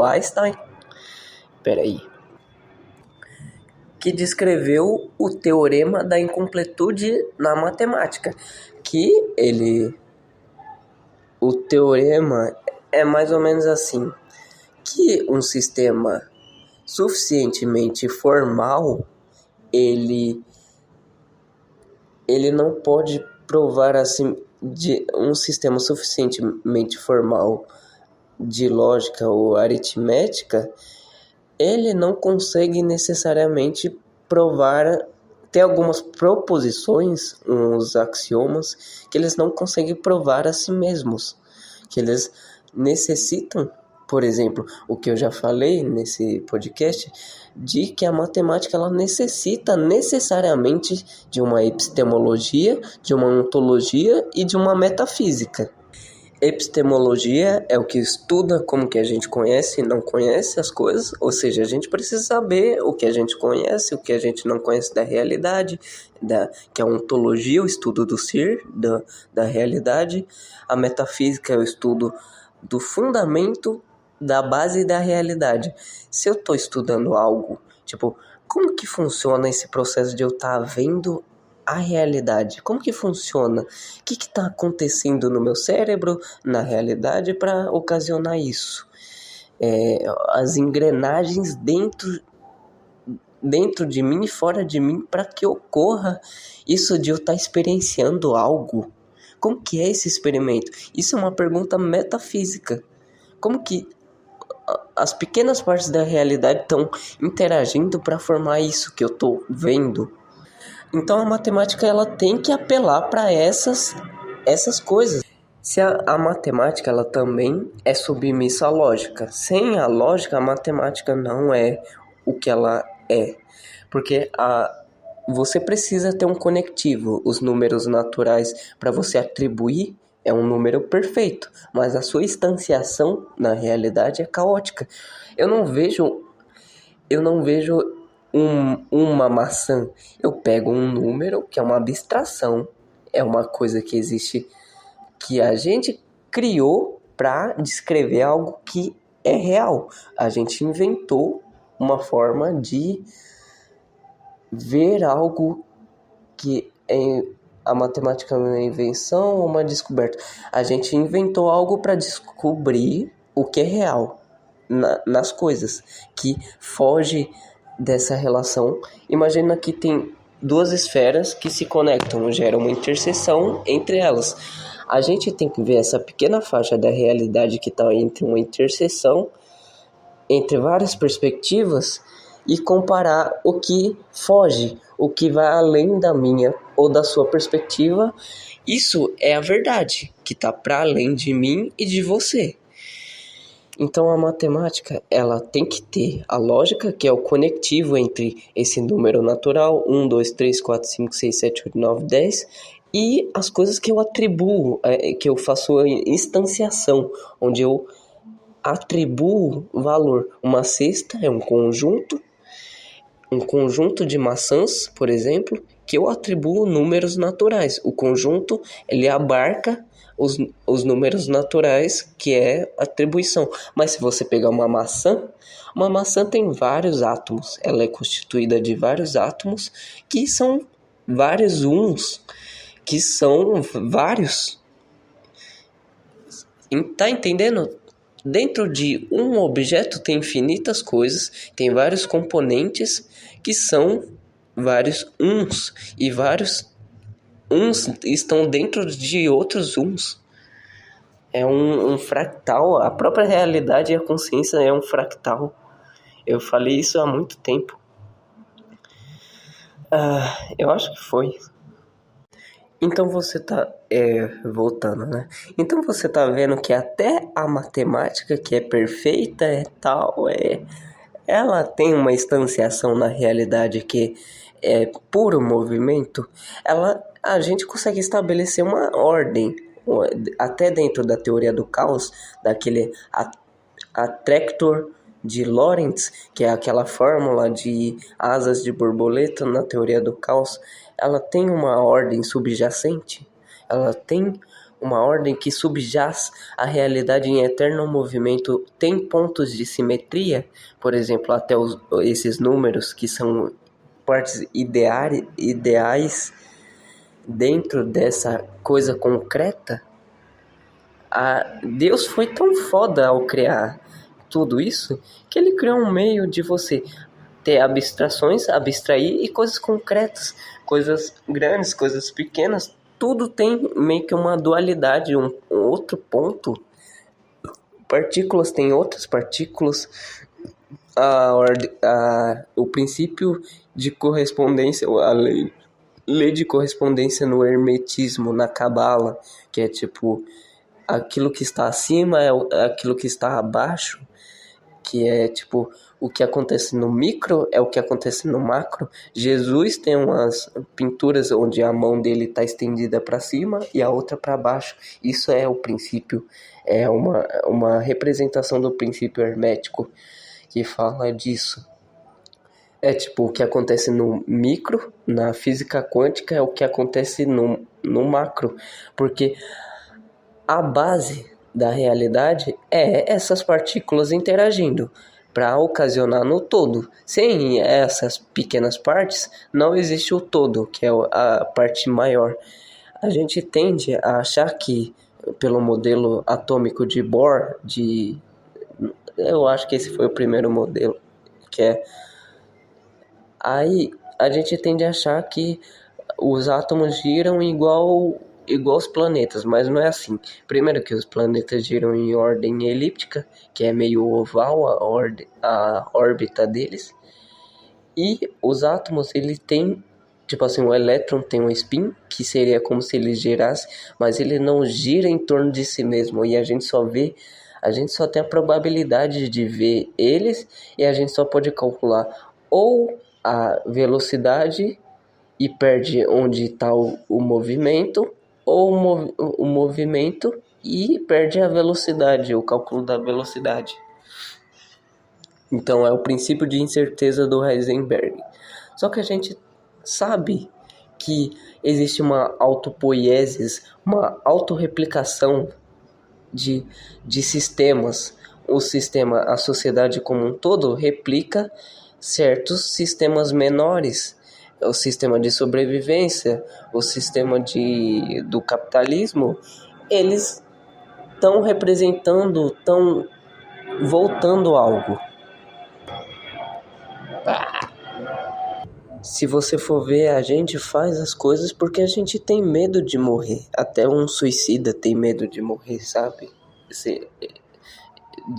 Einstein, que descreveu o teorema da incompletude na matemática, o teorema é mais ou menos assim, que um sistema suficientemente formal, ele não pode provar assim, de um sistema suficientemente formal de lógica ou aritmética, ele não consegue necessariamente provar. Tem algumas proposições, uns axiomas, que eles não conseguem provar a si mesmos, que eles necessitam, por exemplo, o que eu já falei nesse podcast, de que a matemática ela necessita necessariamente de uma epistemologia, de uma ontologia e de uma metafísica. Epistemologia é o que estuda como que a gente conhece e não conhece as coisas, ou seja, a gente precisa saber o que a gente conhece, o que a gente não conhece da realidade, que é a ontologia, o estudo do ser, da realidade. A metafísica é o estudo do fundamento da base da realidade. Se eu estou estudando algo, tipo, como que funciona esse processo de eu estar vendo a realidade? Como que funciona? O que está acontecendo no meu cérebro, na realidade, para ocasionar isso? As engrenagens dentro de mim e fora de mim para que ocorra isso de eu estar experienciando algo. Como que é esse experimento? Isso é uma pergunta metafísica. Como que as pequenas partes da realidade estão interagindo para formar isso que eu estou vendo? Então a matemática ela tem que apelar para essas coisas. Se a matemática ela também é submissa à lógica. Sem a lógica, a matemática não é o que ela é. Porque você precisa ter um conectivo. Os números naturais, para você atribuir, é um número perfeito. Mas a sua instanciação na realidade é caótica. Eu não vejo uma maçã. Eu pego um número, que é uma abstração, é uma coisa que existe, que a gente criou para descrever algo que é real. A gente inventou uma forma de ver algo que a matemática é uma invenção ou uma descoberta. A gente inventou algo para descobrir o que é real nas coisas, que foge dessa relação. Imagina que tem duas esferas que se conectam, gera uma interseção entre elas. A gente tem que ver essa pequena faixa da realidade que está entre uma interseção, entre várias perspectivas, e comparar o que foge, o que vai além da minha ou da sua perspectiva. Isso é a verdade, que está para além de mim e de você. Então a matemática ela tem que ter a lógica, que é o conectivo entre esse número natural, 1, 2, 3, 4, 5, 6, 7, 8, 9, 10, e as coisas que eu atribuo, que eu faço a instanciação, onde eu atribuo valor. Uma cesta é um conjunto de maçãs, por exemplo, que eu atribuo números naturais. O conjunto ele abarca os números naturais, que é atribuição. Mas se você pegar uma maçã tem vários átomos. Ela é constituída de vários átomos, que são vários uns, que são vários. Tá entendendo? Dentro de um objeto tem infinitas coisas, tem vários componentes que são vários uns, e vários uns estão dentro de outros uns. É um fractal, a própria realidade e a consciência é um fractal. Eu falei isso há muito tempo. Eu acho que foi. Então você tá, voltando, né? Então você tá vendo que até a matemática, que é perfeita, ela tem uma instanciação na realidade que é puro movimento. A gente consegue estabelecer uma ordem, até dentro da teoria do caos, daquele attractor de Lorentz, que é aquela fórmula de asas de borboleta na teoria do caos. Ela tem uma ordem subjacente, ela tem uma ordem que subjaz a realidade em eterno movimento, tem pontos de simetria, por exemplo, até esses números que são partes ideais dentro dessa coisa concreta. Deus foi tão foda ao criar tudo isso que ele criou um meio de você ter abstrações, abstrair e coisas concretas, coisas grandes, coisas pequenas, tudo tem meio que uma dualidade, um outro ponto. Partículas têm outras partículas, o princípio de correspondência, a lei de correspondência no hermetismo, na cabala, que é tipo, aquilo que está acima é aquilo que está abaixo, que é tipo, o que acontece no micro é o que acontece no macro. Jesus tem umas pinturas onde a mão dele está estendida para cima e a outra para baixo. Isso é o princípio, é uma representação do princípio hermético que fala disso. É tipo, o que acontece no micro, na física quântica, é o que acontece no macro, porque a base da realidade é essas partículas interagindo para ocasionar no todo. Sem essas pequenas partes, não existe o todo, que é a parte maior. A gente tende a achar que, pelo modelo atômico de Bohr, eu acho que esse foi o primeiro modelo, que é... Aí a gente tende a achar que os átomos giram igual os planetas, mas não é assim. Primeiro que os planetas giram em ordem elíptica, que é meio oval a órbita deles. E os átomos, ele tem, tipo assim, o elétron tem um spin, que seria como se ele girasse, mas ele não gira em torno de si mesmo. E a gente só tem a probabilidade de ver eles, e a gente só pode calcular ou a velocidade e perde onde está o movimento, ou o movimento e perde a velocidade, o cálculo da velocidade. Então é o princípio de incerteza do Heisenberg. Só que a gente sabe que existe uma autopoiesis, uma autorreplicação de sistemas. A sociedade como um todo replica certos sistemas menores. O sistema de sobrevivência, o sistema do capitalismo, eles estão representando, estão voltando algo. Se você for ver, a gente faz as coisas porque a gente tem medo de morrer. Até um suicida tem medo de morrer, sabe?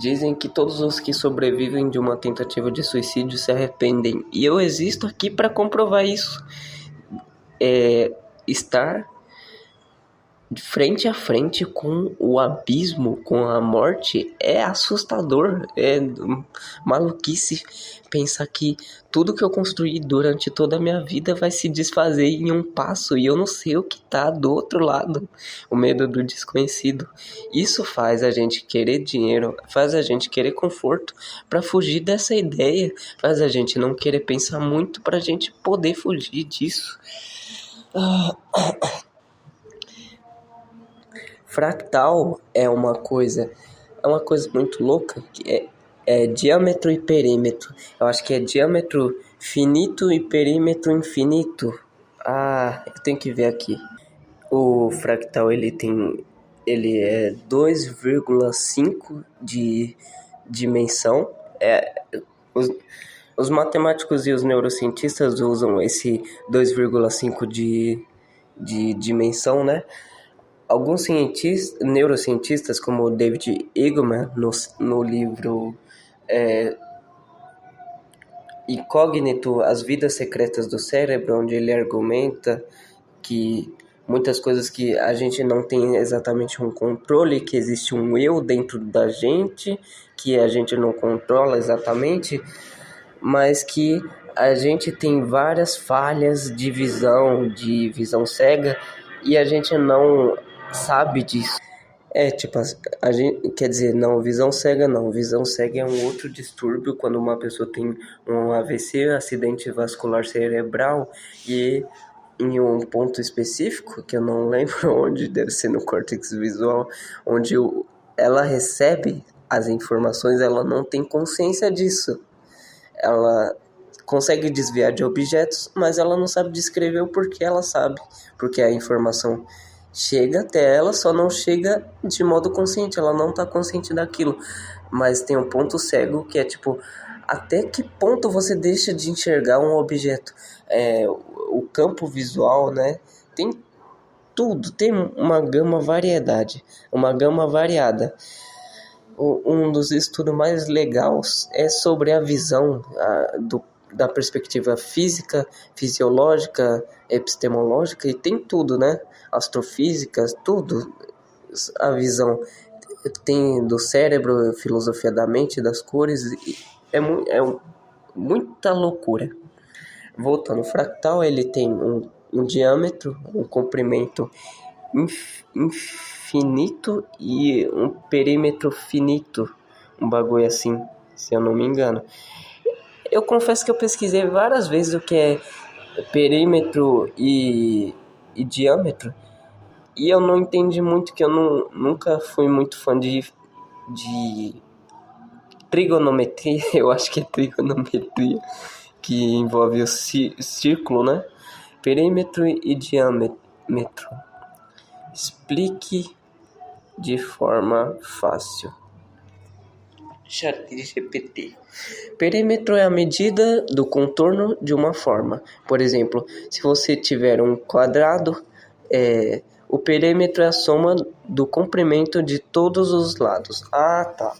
Dizem que todos os que sobrevivem de uma tentativa de suicídio se arrependem. E eu existo aqui para comprovar isso. Estar frente a frente com o abismo, com a morte, é assustador. É maluquice pensar que tudo que eu construí durante toda a minha vida vai se desfazer em um passo e eu não sei o que tá do outro lado. O medo do desconhecido. Isso faz a gente querer dinheiro, faz a gente querer conforto para fugir dessa ideia, faz a gente não querer pensar muito pra gente poder fugir disso. Fractal é uma coisa muito louca, que é diâmetro e perímetro. Eu acho que é diâmetro finito e perímetro infinito. Eu tenho que ver aqui. O fractal, ele tem ele é 2,5 de dimensão. Os, os matemáticos e os neurocientistas usam esse 2,5 de dimensão, né? Alguns neurocientistas, como o David Eagleman, no livro Incógnito, As Vidas Secretas do Cérebro, onde ele argumenta que muitas coisas que a gente não tem exatamente um controle, que existe um eu dentro da gente, que a gente não controla exatamente, mas que a gente tem várias falhas de visão cega, e a gente não sabe disso. Tipo, a gente, quer dizer, não, visão cega não. Visão cega é um outro distúrbio quando uma pessoa tem um AVC, acidente vascular cerebral, e em um ponto específico, que eu não lembro onde, deve ser no córtex visual, onde ela recebe as informações, ela não tem consciência disso. Ela consegue desviar de objetos, mas ela não sabe descrever o porquê ela sabe, porque a informação chega até ela, só não chega de modo consciente, ela não está consciente daquilo. Mas tem um ponto cego que é tipo, até que ponto você deixa de enxergar um objeto? O campo visual, né? Tem tudo, tem uma gama variada. Um dos estudos mais legais é sobre a visão da perspectiva física, fisiológica, epistemológica, e tem tudo, né? Astrofísica, tudo. A visão tem do cérebro, filosofia da mente, das cores, é muita loucura. Voltando, o fractal, ele tem um diâmetro, um comprimento infinito e um perímetro finito, um bagulho assim, se eu não me engano. Eu confesso que eu pesquisei várias vezes o que é perímetro e diâmetro, e eu não entendi muito, que eu nunca fui muito fã de trigonometria. Eu acho que é trigonometria, que envolve o círculo, né? Perímetro e diâmetro. Explique de forma fácil. ChatGPT. Perímetro é a medida do contorno de uma forma. Por exemplo, se você tiver um quadrado, o perímetro é a soma do comprimento de todos os lados. Ah, tá.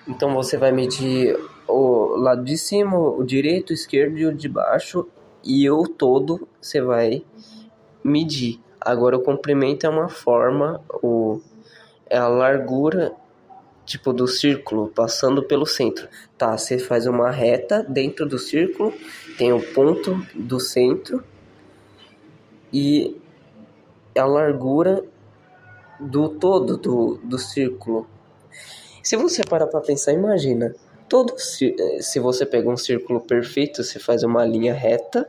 Então você vai medir o lado de cima, o direito, o esquerdo e o de baixo, e o todo você vai medir. Agora o comprimento é uma forma, é a largura, tipo, do círculo passando pelo centro. Tá, você faz uma reta dentro do círculo, tem o ponto do centro e a largura do todo do círculo. Se você parar para pensar, imagina, se você pega um círculo perfeito, você faz uma linha reta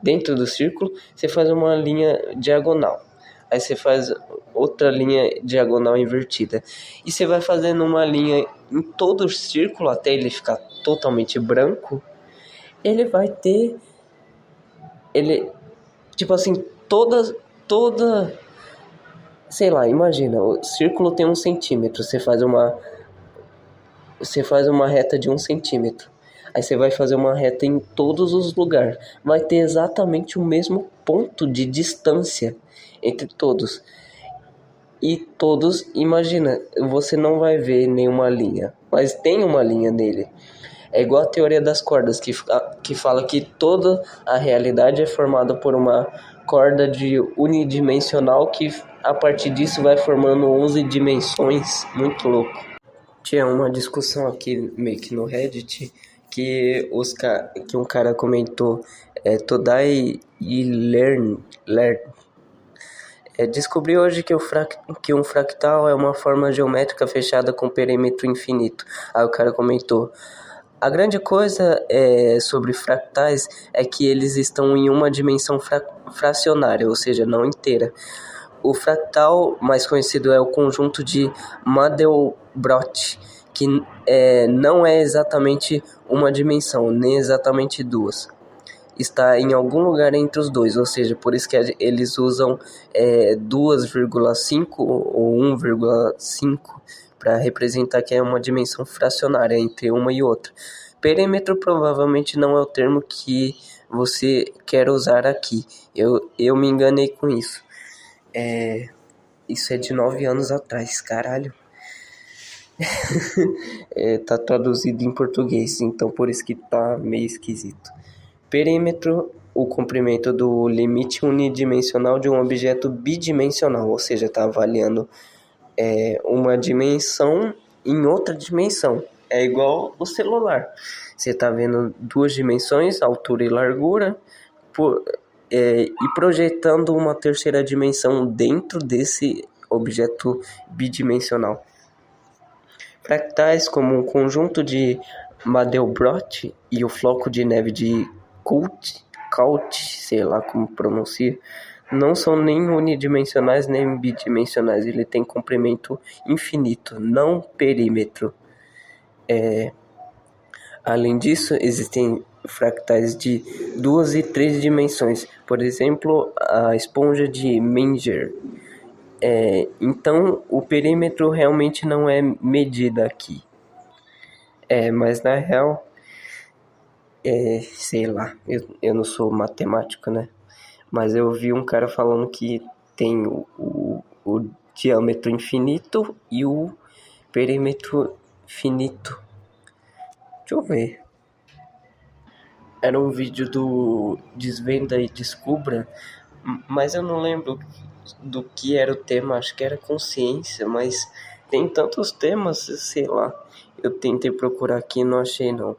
dentro do círculo, você faz uma linha diagonal, aí você faz outra linha diagonal invertida, e você vai fazendo uma linha em todo o círculo até ele ficar totalmente branco. Ele vai ter, tipo assim, toda, sei lá, imagina, o círculo tem 1 centímetro, você faz uma reta de 1 centímetro. Aí você vai fazer uma reta em todos os lugares. Vai ter exatamente o mesmo ponto de distância entre todos. E todos, imagina, você não vai ver nenhuma linha, mas tem uma linha nele. É igual a teoria das cordas, que fala que toda a realidade é formada por uma corda unidimensional, que a partir disso vai formando 11 dimensões. Muito louco. Tinha uma discussão aqui meio que no Reddit, que um cara comentou, Todai e Learn. Descobri hoje que um fractal é uma forma geométrica fechada com perímetro infinito. Aí o cara comentou: a grande coisa sobre fractais é que eles estão em uma dimensão fracionária, ou seja, não inteira. O fractal mais conhecido é o conjunto de Mandelbrot, que não é exatamente uma dimensão, nem exatamente duas. está em algum lugar entre os dois, ou seja, por isso que eles usam 2,5 ou 1,5 para representar que é uma dimensão fracionária entre uma e outra. Perímetro provavelmente não é o termo que você quer usar aqui. Eu me enganei com isso. Isso é de 9 anos atrás, caralho. Tá traduzido em português, então por isso que tá meio esquisito. Perímetro, o comprimento do limite unidimensional de um objeto bidimensional, ou seja, está avaliando uma dimensão em outra dimensão. É igual o celular. Você está vendo duas dimensões, altura e largura, e projetando uma terceira dimensão dentro desse objeto bidimensional. Fractais, como um conjunto de Mandelbrot e o floco de neve de Coult, sei lá como pronuncia, não são nem unidimensionais nem bidimensionais. Ele tem comprimento infinito, não perímetro. Além disso, existem fractais de 2 e 3 dimensões. Por exemplo, a esponja de Menger. Então, o perímetro realmente não é medida aqui. Mas na real, sei lá, eu não sou matemático, né? Mas eu vi um cara falando que tem o diâmetro infinito e o perímetro finito. Deixa eu ver. Era um vídeo do Desvenda e Descubra, mas eu não lembro do que era o tema, acho que era consciência, mas tem tantos temas, sei lá. Eu tentei procurar aqui e não achei não.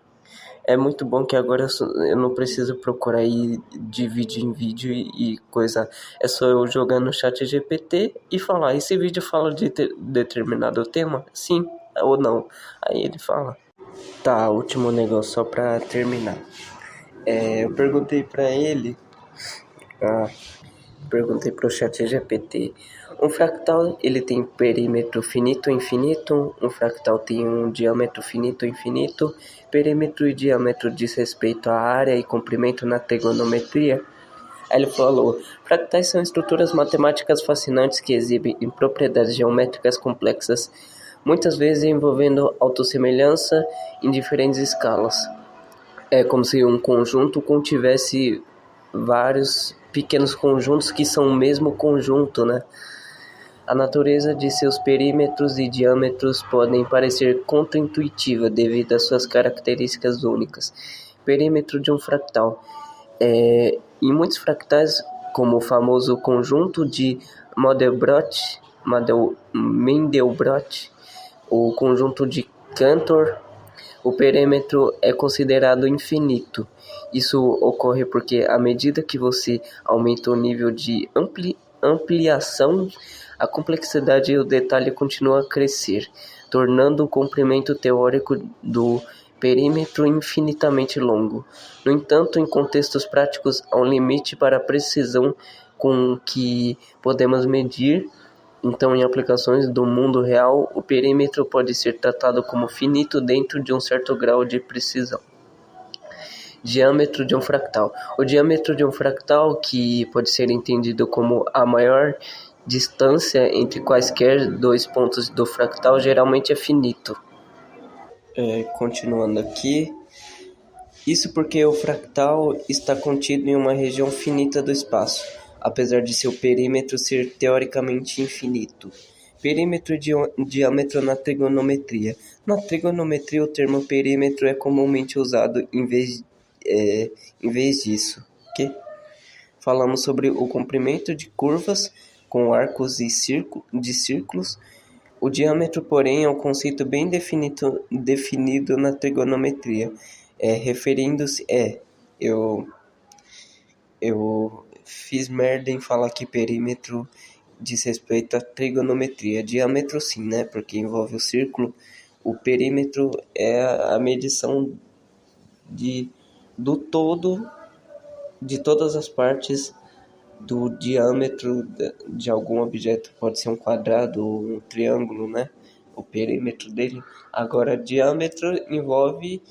É muito bom que agora eu não preciso procurar aí de vídeo em vídeo e coisa. É só eu jogar no chat GPT e falar, esse vídeo fala de determinado tema? Sim ou não? Aí ele fala. Tá, último negócio só pra terminar. Eu perguntei pra ele... Perguntei pro chat GPT. Um fractal, ele tem perímetro finito ou infinito. Um fractal tem um diâmetro finito ou infinito. Perímetro e diâmetro diz respeito à área e comprimento na trigonometria. Aí ele falou, fractais são estruturas matemáticas fascinantes que exibem propriedades geométricas complexas, muitas vezes envolvendo autossemelhança em diferentes escalas. É como se um conjunto contivesse vários pequenos conjuntos que são o mesmo conjunto, né? A natureza de seus perímetros e diâmetros podem parecer contraintuitiva devido às suas características únicas. Perímetro de um fractal. Em muitos fractais, como o famoso conjunto de Mandelbrot, o conjunto de Cantor, o perímetro é considerado infinito. Isso ocorre porque, à medida que você aumenta o nível de ampliação, a complexidade e o detalhe continuam a crescer, tornando o comprimento teórico do perímetro infinitamente longo. No entanto, em contextos práticos, há um limite para a precisão com que podemos medir. Então, em aplicações do mundo real, o perímetro pode ser tratado como finito dentro de um certo grau de precisão. Diâmetro de um fractal. O diâmetro de um fractal, que pode ser entendido como a maior distância entre quaisquer dois pontos do fractal, geralmente é finito. Continuando aqui. Isso porque o fractal está contido em uma região finita do espaço, apesar de seu perímetro ser teoricamente infinito. Perímetro e diâmetro na trigonometria. Na trigonometria, o termo perímetro é comumente usado em vez disso. Falamos sobre o comprimento de curvas com arcos e de círculos. O diâmetro, porém, é um conceito bem definido na trigonometria. Referindo-se... Eu fiz merda em falar que perímetro diz respeito à trigonometria. Diâmetro sim, né? Porque envolve o círculo. O perímetro é a medição do todo, de todas as partes do diâmetro de algum objeto. Pode ser um quadrado ou um triângulo, né? O perímetro dele. Agora, diâmetro envolve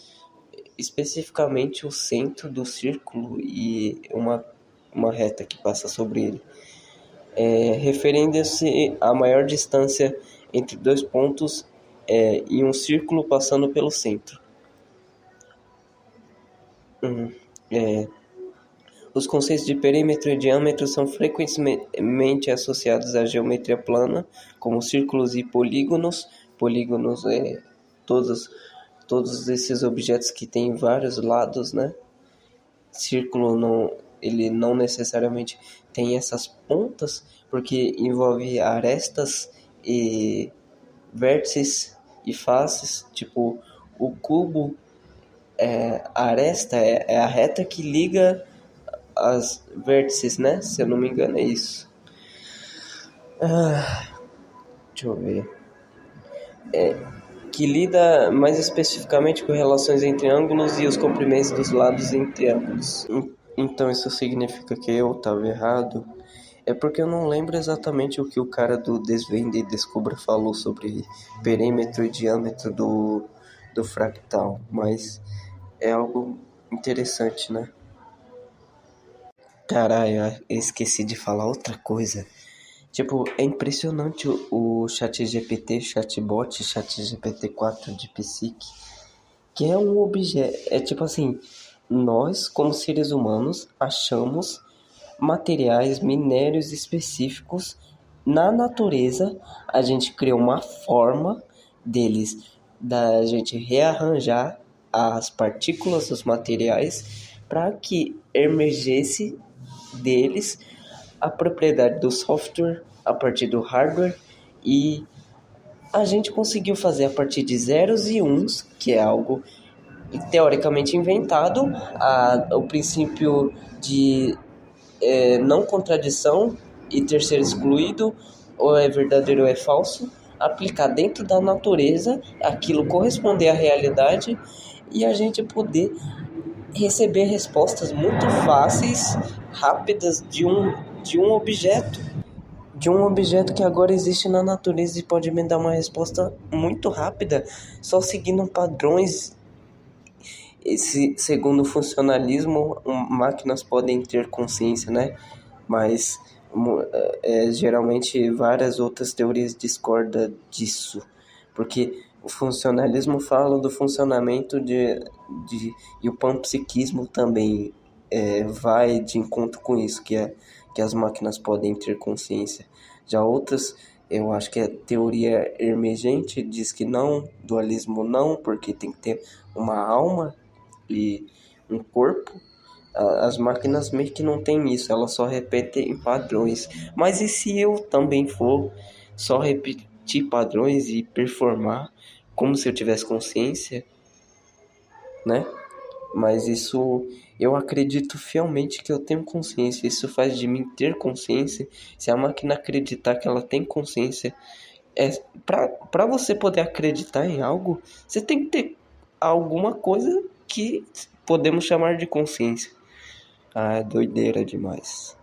especificamente o centro do círculo e uma reta que passa sobre ele, referindo-se à maior distância entre dois pontos em um círculo passando pelo centro. Os conceitos de perímetro e diâmetro são frequentemente associados à geometria plana, como círculos e polígonos. Polígonos todos esses objetos que têm vários lados, né? Círculo ele não necessariamente tem essas pontas, porque envolve arestas e vértices e faces, tipo o cubo. A aresta é a reta que liga as vértices, né? Se eu não me engano é isso. Deixa eu ver. Que lida mais especificamente com relações entre ângulos e os comprimentos dos lados entre ângulos. Então isso significa que eu estava errado? É porque eu não lembro exatamente o que o cara do Desvenda e Descubra falou sobre perímetro e diâmetro do fractal, mas é algo interessante, né? Caralho, eu esqueci de falar outra coisa. Tipo, é impressionante o ChatGPT, chatbot, ChatGPT 4 de Psique, que é um objeto, é tipo assim, nós, como seres humanos, achamos materiais, minérios específicos na natureza, a gente criou uma forma deles, da gente rearranjar as partículas dos materiais para que emergesse deles a propriedade do software a partir do hardware, e a gente conseguiu fazer a partir de zeros e uns, que é algo teoricamente inventado, o princípio de não contradição e ter ser excluído, ou é verdadeiro ou é falso, aplicar dentro da natureza, aquilo corresponder à realidade e a gente poder receber respostas muito fáceis, rápidas de um objeto. De um objeto que agora existe na natureza e pode me dar uma resposta muito rápida, só seguindo padrões. Segundo o funcionalismo, máquinas podem ter consciência, né? Mas geralmente várias outras teorias discordam disso, porque o funcionalismo fala do funcionamento e o panpsiquismo também vai de encontro com isso, que as máquinas podem ter consciência. Já outras, eu acho que a teoria emergente diz que não, dualismo não, porque tem que ter uma alma e um corpo. As máquinas meio que não tem isso, elas só repetem padrões. Mas e se eu também for só repetir padrões e performar como se eu tivesse consciência, né? Mas isso, eu acredito fielmente que eu tenho consciência. Isso faz de mim ter consciência. Se a máquina acreditar que ela tem consciência, para você poder acreditar em algo, você tem que ter alguma coisa que podemos chamar de consciência. Ah, doideira demais.